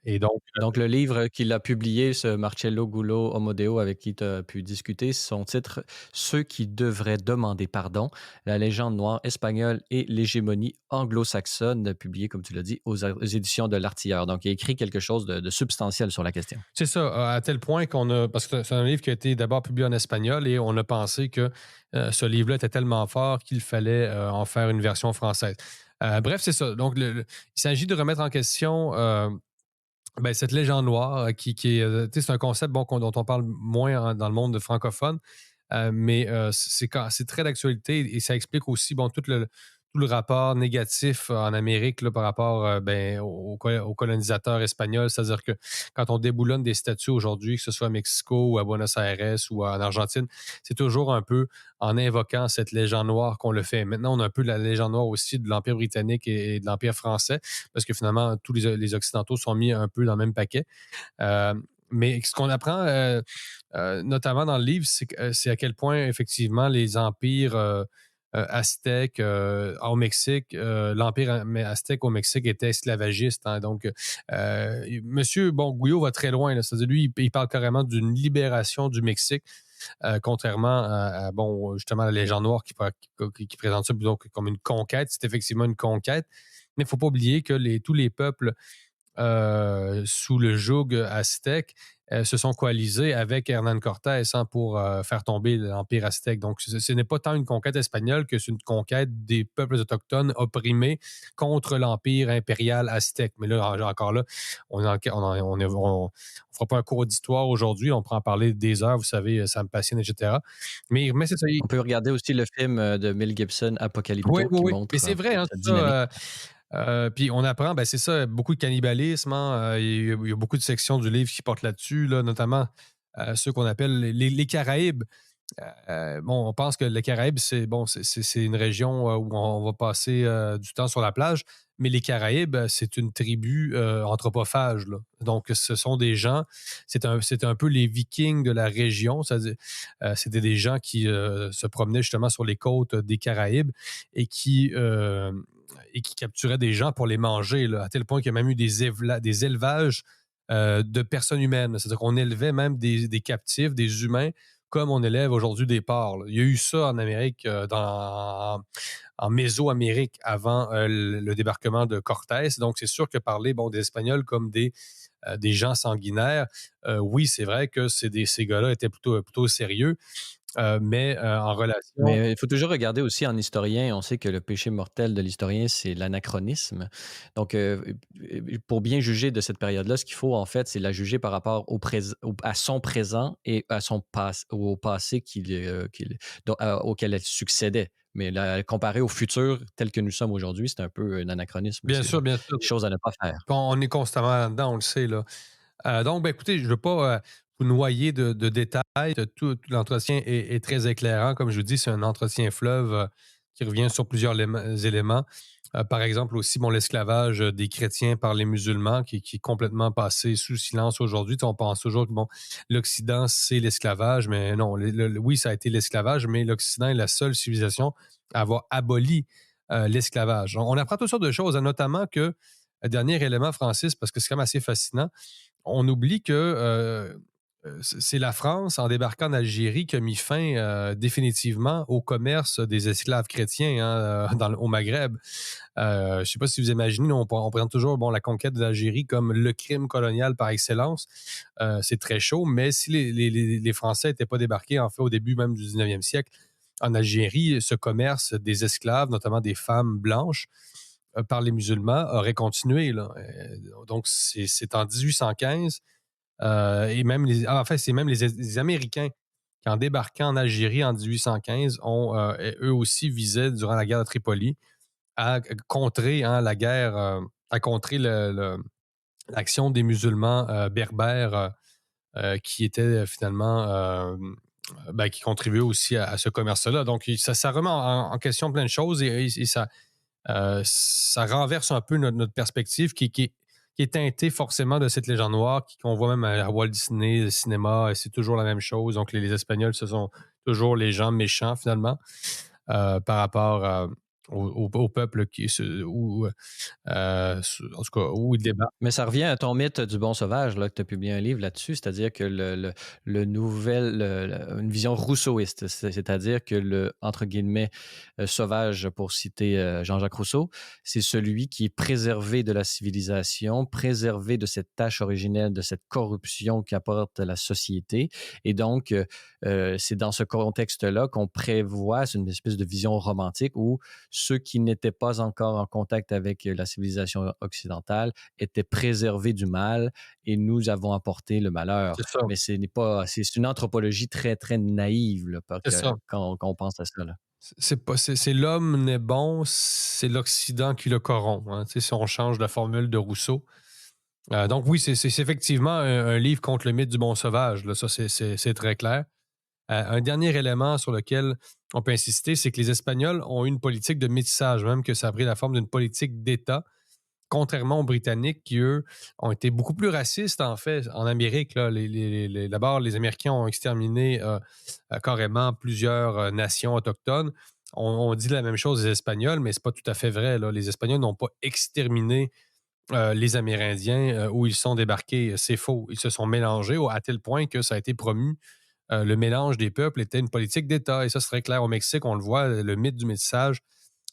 et donc, Donc, le livre qu'il a publié, ce Marcello Gullo Omodeo avec qui tu as pu discuter, son titre Ceux qui devraient demander pardon, la légende noire espagnole et l'hégémonie anglo-saxonne, publié, comme tu l'as dit, aux éditions de l'Artilleur. Donc, il a écrit quelque chose de substantiel sur la question. c'est ça, à tel point qu'on a. Parce que c'est un livre qui a été d'abord publié en espagnol et on a pensé que ce livre-là était tellement fort qu'il fallait en faire une version française. Bref, c'est ça. Donc, il s'agit de remettre en question ben, cette légende noire qui est. Tu sais, c'est un concept dont on parle moins dans le monde francophone, mais c'est très d'actualité et ça explique aussi tout le rapport négatif en Amérique là, par rapport ben, aux colonisateurs espagnols. C'est-à-dire que quand on déboulonne des statues aujourd'hui, que ce soit à Mexico ou à Buenos Aires ou en Argentine, c'est toujours un peu en invoquant cette légende noire qu'on le fait. Maintenant, on a un peu la légende noire aussi de l'Empire britannique et de l'Empire français, parce que finalement, tous les Occidentaux sont mis un peu dans le même paquet. Euh, mais ce qu'on apprend, notamment dans le livre, c'est à quel point, effectivement, les empires aztèques au Mexique, l'empire aztèque au Mexique était esclavagiste. Hein, donc, Monsieur Guyot va très loin. Là, c'est-à-dire, lui, il parle carrément d'une libération du Mexique. Contrairement justement, la légende noire qui présente ça plutôt comme une conquête. C'est effectivement une conquête. Mais il ne faut pas oublier que tous les peuples sous le joug aztèque se sont coalisés avec Hernán Cortés pour faire tomber l'Empire aztèque. Donc, ce n'est pas tant une conquête espagnole que c'est une conquête des peuples autochtones opprimés contre l'Empire impérial aztèque. Mais là, encore là, on ne fera pas un cours d'histoire aujourd'hui. On pourra en parler des heures, vous savez, ça me passionne, etc. Mais c'est ça. On peut regarder aussi le film de Mel Gibson, Oui, Apocalypto, oui, qui oui. Mais montre c'est vrai, hein, cette c'est dynamique. ça. Puis on apprend, ben c'est ça, beaucoup de cannibalisme. Hein, il y a beaucoup de sections du livre qui portent là-dessus, là, notamment ceux qu'on appelle les Caraïbes. On pense que les Caraïbes, c'est une région où on va passer du temps sur la plage, mais les Caraïbes, c'est une tribu anthropophage. Là. Donc, ce sont des gens, c'est un peu les Vikings de la région, c'est-à-dire, c'était des gens qui se promenaient justement sur les côtes des Caraïbes et qui capturaient des gens pour les manger, là, à tel point qu'il y a même eu des élevages de personnes humaines. C'est-à-dire qu'on élevait même des captifs, des humains, comme on élève aujourd'hui des porcs. Là. Il y a eu ça en Amérique, en Mésoamérique, avant le débarquement de Cortés. Donc, c'est sûr que parler des Espagnols comme des gens sanguinaires, oui, c'est vrai que ces gars-là étaient plutôt sérieux, mais en relation. Mais il faut toujours regarder aussi en historien, on sait que le péché mortel de l'historien, c'est l'anachronisme. Donc, pour bien juger de cette période-là, ce qu'il faut, en fait, c'est la juger par rapport à son présent et au passé auquel elle succédait. Mais comparé au futur tel que nous sommes aujourd'hui, c'est un peu un anachronisme Bien aussi. sûr, bien sûr. Chose à ne pas faire. On est constamment là-dedans, on le sait. Là. Donc, ben, écoutez, je ne veux pas vous noyer de détails. Tout l'entretien est très éclairant. Comme je vous dis, c'est un entretien fleuve qui revient sur plusieurs éléments. Par exemple, aussi, l'esclavage des chrétiens par les musulmans qui est complètement passé sous silence aujourd'hui. On pense toujours que l'Occident, c'est l'esclavage, mais non, oui, ça a été l'esclavage, mais l'Occident est la seule civilisation à avoir aboli l'esclavage. On apprend toutes sortes de choses, notamment que, dernier élément, Francis, parce que c'est quand même assez fascinant, on oublie que c'est la France, en débarquant en Algérie, qui a mis fin définitivement au commerce des esclaves chrétiens au Maghreb. Je ne sais pas si vous imaginez, on présente toujours la conquête de l'Algérie comme le crime colonial par excellence. C'est très chaud, mais si les Français n'étaient pas débarqués, en fait, au début même du 19e siècle, en Algérie, ce commerce des esclaves, notamment des femmes blanches, par les musulmans, aurait continué. Là. Donc, c'est en 1815, et même c'est même les Américains qui, en débarquant en Algérie en 1815, eux aussi visaient, durant la guerre de Tripoli, à contrer la guerre, à contrer l'action des musulmans berbères qui étaient finalement qui contribuaient aussi à ce commerce-là. Donc, ça remet en question plein de choses et ça renverse un peu notre perspective qui est teintée forcément de cette légende noire qu'on voit même à Walt Disney, le cinéma, c'est toujours la même chose. Donc, les Espagnols, ce sont toujours les gens méchants finalement par rapport au peuple en tout cas, où il débat. Mais ça revient à ton mythe du bon sauvage, là, que tu as publié un livre là-dessus, c'est-à-dire que une vision rousseauiste, c'est-à-dire que le, entre guillemets, sauvage, pour citer Jean-Jacques Rousseau, c'est celui qui est préservé de la civilisation, préservé de cette tâche originelle, de cette corruption qu'apporte la société. Et donc, c'est dans ce contexte-là qu'on prévoit, c'est une espèce de vision romantique où ceux qui n'étaient pas encore en contact avec la civilisation occidentale étaient préservés du mal et nous avons apporté le malheur. C'est ça. Mais c'est une anthropologie très, très naïve là, C'est ça. quand on pense à ça. Là. C'est l'homme n'est bon, c'est l'Occident qui le corrompt. Hein, si on change la formule de Rousseau. Donc oui, c'est effectivement un livre contre le mythe du bon sauvage. Là, ça, c'est très clair. Un dernier élément sur lequel on peut insister, c'est que les Espagnols ont eu une politique de métissage, même que ça a pris la forme d'une politique d'État, contrairement aux Britanniques qui, eux, ont été beaucoup plus racistes, en fait. En Amérique, là, d'abord, les Américains ont exterminé carrément plusieurs nations autochtones. On dit la même chose des Espagnols, mais c'est pas tout à fait vrai. Là. Les Espagnols n'ont pas exterminé les Amérindiens où ils sont débarqués. C'est faux. Ils se sont mélangés à tel point que ça a été promu. Le mélange des peuples était une politique d'État. Et ça, c'est très clair au Mexique. On le voit, le mythe du métissage,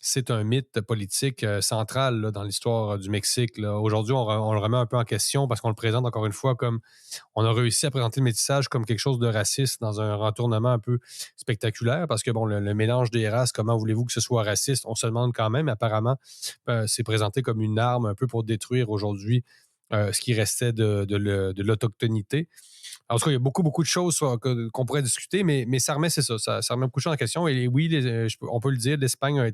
c'est un mythe politique central là, dans l'histoire du Mexique. Là. Aujourd'hui, on le remet un peu en question parce qu'on le présente encore une fois comme on a réussi à présenter le métissage comme quelque chose de raciste dans un retournement un peu spectaculaire parce que bon, le mélange des races, comment voulez-vous que ce soit raciste? On se demande quand même. Apparemment, c'est présenté comme une arme un peu pour détruire aujourd'hui ce qui restait de l'autochtonité. En tout cas, il y a beaucoup, beaucoup de choses qu'on pourrait discuter, mais ça remet, c'est ça, ça remet beaucoup de choses en question. Et oui, on peut le dire, l'Espagne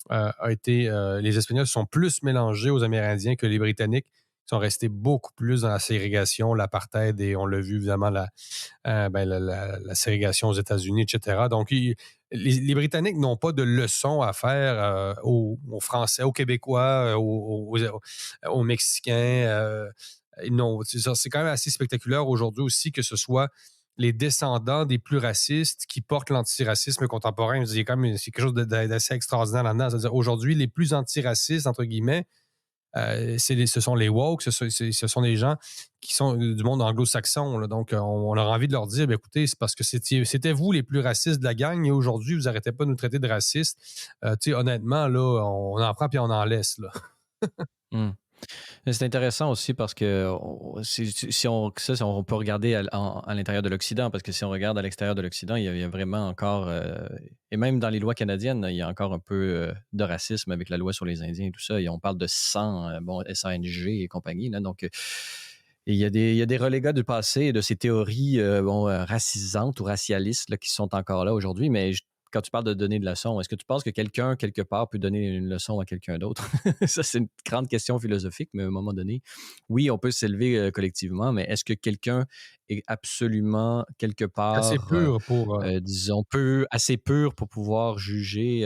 les Espagnols sont plus mélangés aux Amérindiens que les Britanniques. Ils sont restés beaucoup plus dans la ségrégation, l'apartheid, et on l'a vu évidemment, la ségrégation aux États-Unis, etc. Donc, les Britanniques n'ont pas de leçons à faire aux Français, aux Québécois, aux Mexicains. Non, c'est quand même assez spectaculaire aujourd'hui aussi que ce soit les descendants des plus racistes qui portent l'antiracisme contemporain. C'est quelque chose d'assez extraordinaire là-dedans. C'est-à-dire aujourd'hui, les plus antiracistes, entre guillemets, ce sont les woke, ce sont des gens qui sont du monde anglo-saxon. Là. Donc, on a envie de leur dire, écoutez, c'est parce que c'était vous les plus racistes de la gang et aujourd'hui, vous n'arrêtez pas de nous traiter de racistes. Honnêtement, là, on en prend puis on en laisse. Là. C'est intéressant aussi parce que si on peut regarder à l'intérieur de l'Occident, parce que si on regarde à l'extérieur de l'Occident, il y a vraiment encore, et même dans les lois canadiennes, il y a encore un peu de racisme avec la loi sur les Indiens et tout ça. Et on parle de sang, SANG et compagnie. Là, donc, il y a des relégats du passé et de ces théories racisantes ou racialistes là, qui sont encore là aujourd'hui, mais quand tu parles de donner de leçons, est-ce que tu penses que quelqu'un, quelque part, peut donner une leçon à quelqu'un d'autre? Ça, c'est une grande question philosophique, mais à un moment donné, oui, on peut s'élever collectivement, mais est-ce que quelqu'un est absolument, quelque part, Assez pur pour... disons, assez pur pour pouvoir juger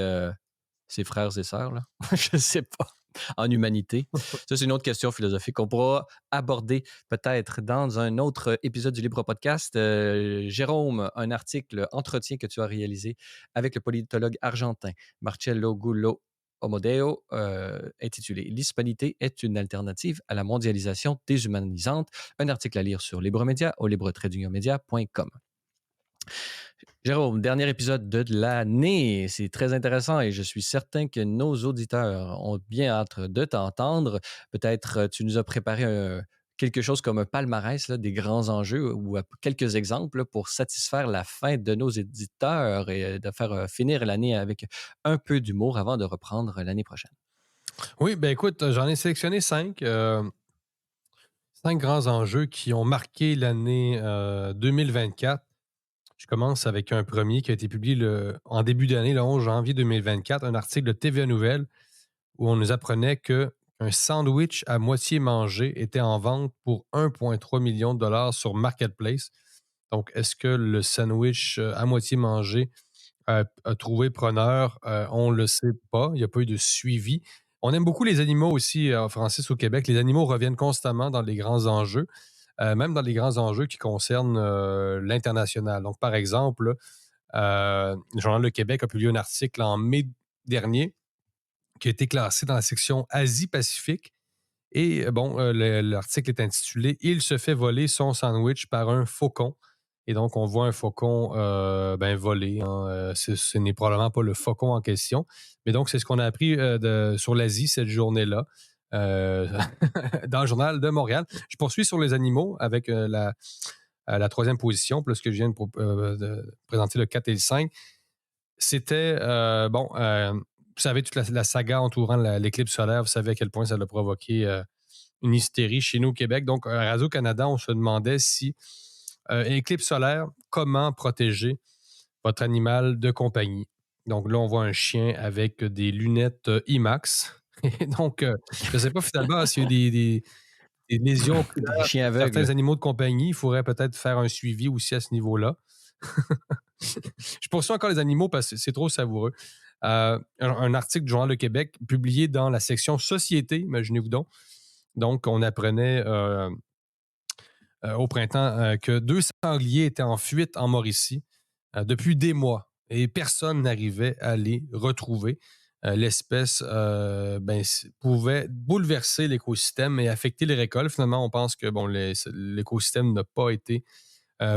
ses frères et sœurs? Là? Je ne sais pas. En humanité. Ça, c'est une autre question philosophique qu'on pourra aborder peut-être dans un autre épisode du Libre Podcast. Jérôme, un article, entretien que tu as réalisé avec le politologue argentin Marcello Gullo Omodeo, intitulé « L'hispanité est une alternative à la mondialisation déshumanisante ». Un article à lire sur Libre Média au libre-media.com. Jérôme, dernier épisode de l'année. C'est très intéressant et je suis certain que nos auditeurs ont bien hâte de t'entendre. Peut-être tu nous as préparé quelque chose comme un palmarès là, des grands enjeux ou quelques exemples là, pour satisfaire la fin de nos éditeurs et de faire finir l'année avec un peu d'humour avant de reprendre l'année prochaine. Oui, ben écoute, j'en ai sélectionné 5. 5 grands enjeux qui ont marqué l'année 2024. Je commence avec un premier qui a été publié en début d'année, le 11 janvier 2024, un article de TVA Nouvelles où on nous apprenait qu'un sandwich à moitié mangé était en vente pour 1,3 million de dollars sur Marketplace. Donc, est-ce que le sandwich à moitié mangé a trouvé preneur? On ne le sait pas. Il n'y a pas eu de suivi. On aime beaucoup les animaux aussi, Francis, au Québec. Les animaux reviennent constamment dans les grands enjeux, même dans les grands enjeux qui concernent l'international. Donc, par exemple, le Journal Le Québec a publié un article en mai dernier qui a été classé dans la section Asie-Pacifique. Et bon, l'article est intitulé Il se fait voler son sandwich par un faucon. Et donc, on voit un faucon voler. Hein. Ce n'est probablement pas le faucon en question. Mais donc, c'est ce qu'on a appris sur l'Asie cette journée-là dans le journal de Montréal. Je poursuis sur les animaux avec la troisième position, plus que je viens de présenter le 4 et le 5. C'était, vous savez, toute la saga entourant l'éclipse solaire, vous savez à quel point ça l'a provoqué une hystérie chez nous au Québec. Donc, à Radio-Canada, on se demandait si, éclipse solaire, comment protéger votre animal de compagnie. Donc là, on voit un chien avec des lunettes IMAX. Et donc, je ne sais pas finalement s'il y a des lésions oculaires Des chiens chez certains aveugles. animaux de compagnie. Il faudrait peut-être faire un suivi aussi à ce niveau-là. Je poursuis encore les animaux parce que c'est trop savoureux. Un article du Journal Le Québec publié dans la section Société, imaginez-vous donc. Donc, on apprenait au printemps que 2 sangliers étaient en fuite en Mauricie depuis des mois et personne n'arrivait à les retrouver. L'espèce pouvait bouleverser l'écosystème et affecter les récoltes. Finalement, on pense que l'écosystème n'a pas été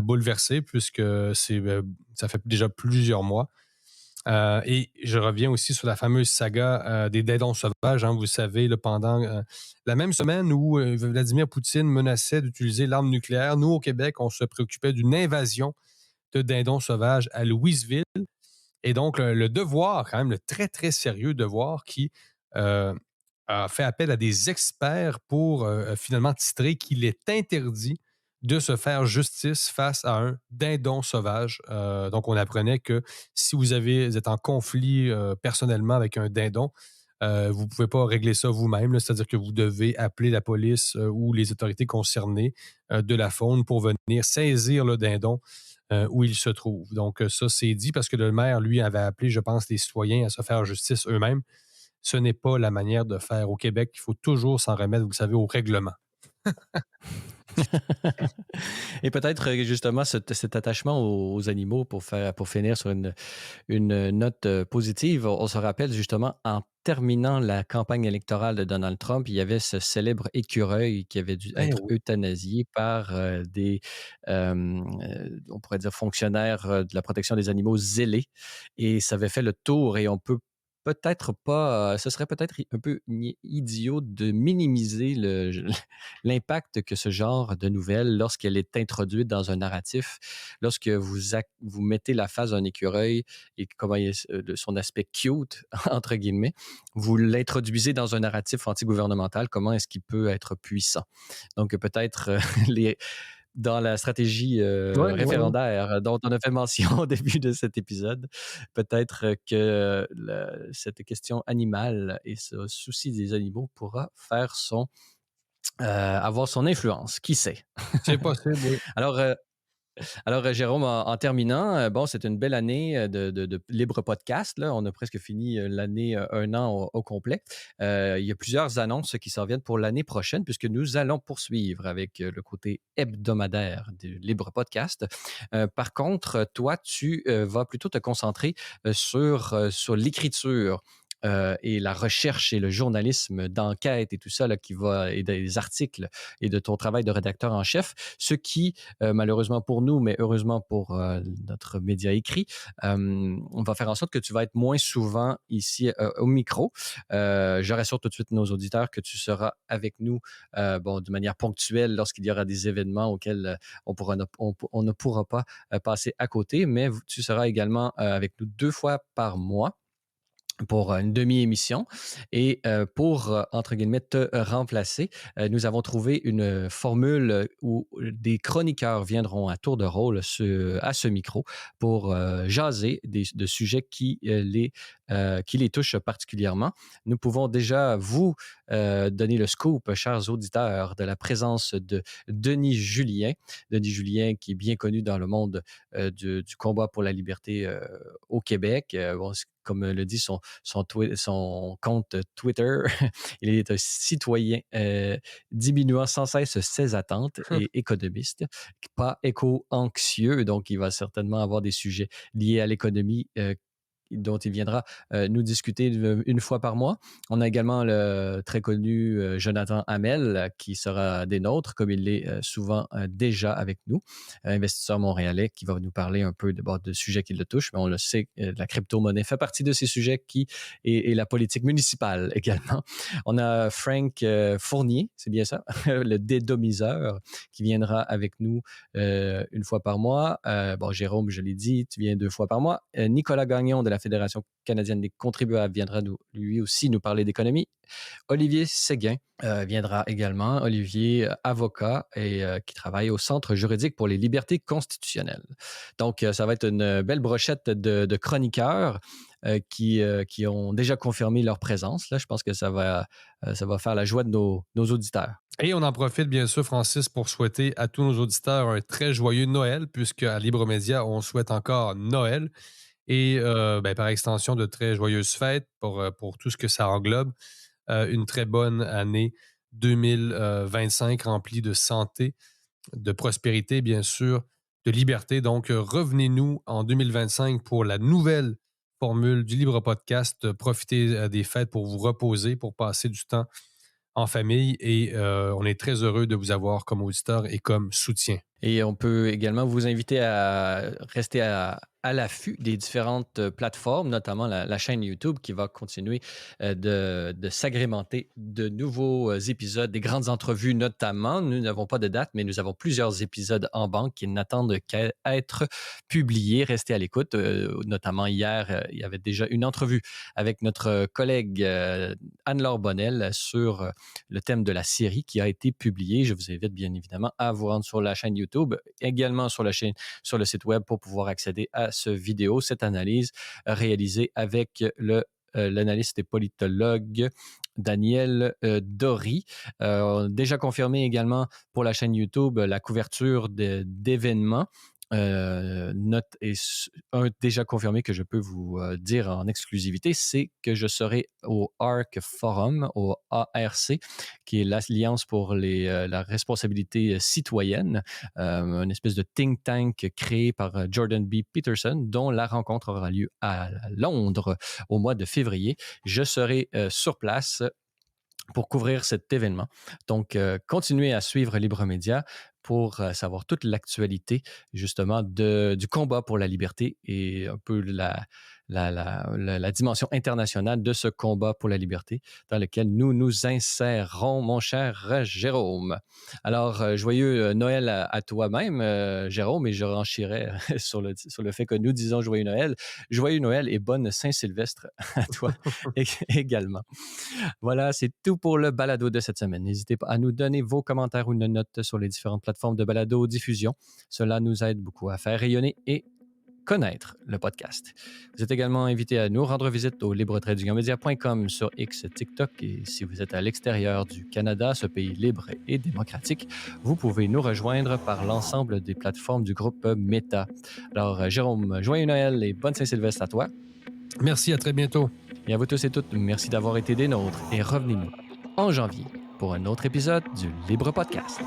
bouleversé puisque ça fait déjà plusieurs mois. Et je reviens aussi sur la fameuse saga des dindons sauvages. Hein, vous savez, là, pendant la même semaine où Vladimir Poutine menaçait d'utiliser l'arme nucléaire, nous, au Québec, on se préoccupait d'une invasion de dindons sauvages à Louisville. Et donc, le devoir, quand même, le très, très sérieux devoir qui a fait appel à des experts pour finalement titrer qu'il est interdit de se faire justice face à un dindon sauvage. Donc, on apprenait que si vous êtes en conflit personnellement avec un dindon, vous ne pouvez pas régler ça vous-même, là. C'est-à-dire que vous devez appeler la police ou les autorités concernées de la faune pour venir saisir le dindon où il se trouve. Donc, ça, c'est dit parce que le maire, lui, avait appelé, je pense, les citoyens à se faire justice eux-mêmes. Ce n'est pas la manière de faire au Québec. Il faut toujours s'en remettre, vous le savez, au règlement. Et peut-être justement cet attachement aux animaux pour finir sur une note positive. On se rappelle justement en terminant la campagne électorale de Donald Trump, il y avait ce célèbre écureuil qui avait dû être Oui. euthanasié par on pourrait dire, fonctionnaires de la protection des animaux zélés. Et ça avait fait le tour et on peut peut-être pas, ce serait peut-être un peu idiot de minimiser l'impact que ce genre de nouvelle, lorsqu'elle est introduite dans un narratif, lorsque vous mettez la face d'un écureuil et comment son aspect cute, entre guillemets, vous l'introduisez dans un narratif anti-gouvernemental, comment est-ce qu'il peut être puissant? Donc peut-être dans la stratégie référendaire dont on a fait mention au début de cet épisode, peut-être que cette question animale et ce souci des animaux pourra faire avoir son influence. Qui sait? C'est possible, oui. Alors, Jérôme, en terminant, bon, c'est une belle année de libre podcast. Là. On a presque fini l'année, un an au complet. Il y a plusieurs annonces qui s'en viennent pour l'année prochaine, puisque nous allons poursuivre avec le côté hebdomadaire du libre podcast. Par contre, toi, tu vas plutôt te concentrer sur l'écriture. Et la recherche et le journalisme d'enquête et tout ça, là, et des articles et de ton travail de rédacteur en chef, ce qui, malheureusement pour nous, mais heureusement pour notre média écrit, on va faire en sorte que tu vas être moins souvent ici au micro. Je rassure tout de suite nos auditeurs que tu seras avec nous de manière ponctuelle lorsqu'il y aura des événements auxquels on ne pourra pas passer à côté, mais tu seras également avec nous 2 fois par mois. pour une demi-émission. Et pour, entre guillemets, te remplacer, nous avons trouvé une formule où des chroniqueurs viendront à tour de rôle à ce micro pour jaser de sujets qui les touchent particulièrement. Nous pouvons déjà vous donner le scoop, chers auditeurs, de la présence de Denis Julien. Denis Julien, qui est bien connu dans le monde du combat pour la liberté au Québec. Bon, comme le dit son compte Twitter, il est un citoyen diminuant sans cesse ses attentes et économiste, pas éco-anxieux, donc il va certainement avoir des sujets liés à l'économie dont il viendra nous discuter une fois par mois. On a également le très connu Jonathan Hamel qui sera des nôtres, comme il l'est souvent déjà avec nous, investisseur montréalais qui va nous parler un peu de sujets qui le touchent, mais on le sait, la crypto-monnaie fait partie de ces sujets et la politique municipale également. On a Frank Fournier, c'est bien ça, le dédomiseur, qui viendra avec nous une fois par mois. Jérôme, je l'ai dit, tu viens 2 fois par mois. Nicolas Gagnon de la Fédération canadienne des contribuables viendra lui aussi nous parler d'économie. Olivier Séguin viendra également. Olivier, avocat et qui travaille au Centre juridique pour les libertés constitutionnelles. Donc, ça va être une belle brochette de chroniqueurs qui ont déjà confirmé leur présence. Là, je pense que ça va faire la joie de nos auditeurs. Et on en profite, bien sûr, Francis, pour souhaiter à tous nos auditeurs un très joyeux Noël, puisque à Libre Média, on souhaite encore Noël. Et par extension, de très joyeuses fêtes pour tout ce que ça englobe. Une très bonne année 2025 remplie de santé, de prospérité, bien sûr, de liberté. Donc, revenez-nous en 2025 pour la nouvelle formule du Libre Podcast. Profitez des fêtes pour vous reposer, pour passer du temps en famille. Et on est très heureux de vous avoir comme auditeur et comme soutien. Et on peut également vous inviter à rester à l'affût des différentes plateformes, notamment la chaîne YouTube qui va continuer de s'agrémenter de nouveaux épisodes, des grandes entrevues notamment. Nous n'avons pas de date, mais nous avons plusieurs épisodes en banque qui n'attendent qu'à être publiés. Restez à l'écoute. Notamment hier, il y avait déjà une entrevue avec notre collègue Anne-Laure Bonnel sur le thème de la série qui a été publiée. Je vous invite bien évidemment à vous rendre sur la chaîne YouTube, également sur le site web pour pouvoir accéder à cette analyse réalisée avec l'analyste et politologue Daniel Dory. Déjà confirmé également pour la chaîne YouTube la couverture d'événements. Déjà confirmé que je peux vous dire en exclusivité, c'est que je serai au ARC Forum, au ARC, qui est l'Alliance pour la responsabilité citoyenne, une espèce de think tank créé par Jordan B. Peterson, dont la rencontre aura lieu à Londres au mois de février. Je serai sur place pour couvrir cet événement. Donc, continuez à suivre Libre Média pour savoir toute l'actualité, justement, du combat pour la liberté et un peu la dimension internationale de ce combat pour la liberté dans lequel nous nous insérons, mon cher Jérôme. Alors, joyeux Noël à toi-même, Jérôme, et je renchirais sur le fait que nous disons joyeux Noël et bonne Saint-Sylvestre à toi également. Voilà, c'est tout pour le balado de cette semaine. N'hésitez pas à nous donner vos commentaires ou une note sur les différentes plateformes de balado-diffusion. Cela nous aide beaucoup à faire rayonner et connaître le podcast. Vous êtes également invité à nous rendre visite au libre-média.com sur X, TikTok, et si vous êtes à l'extérieur du Canada, ce pays libre et démocratique, vous pouvez nous rejoindre par l'ensemble des plateformes du groupe Meta. Alors, Jérôme, joyeux Noël et bonne Saint-Sylvestre à toi. Merci, à très bientôt. Et à vous tous et toutes, merci d'avoir été des nôtres et revenez-nous en janvier pour un autre épisode du Libre Podcast.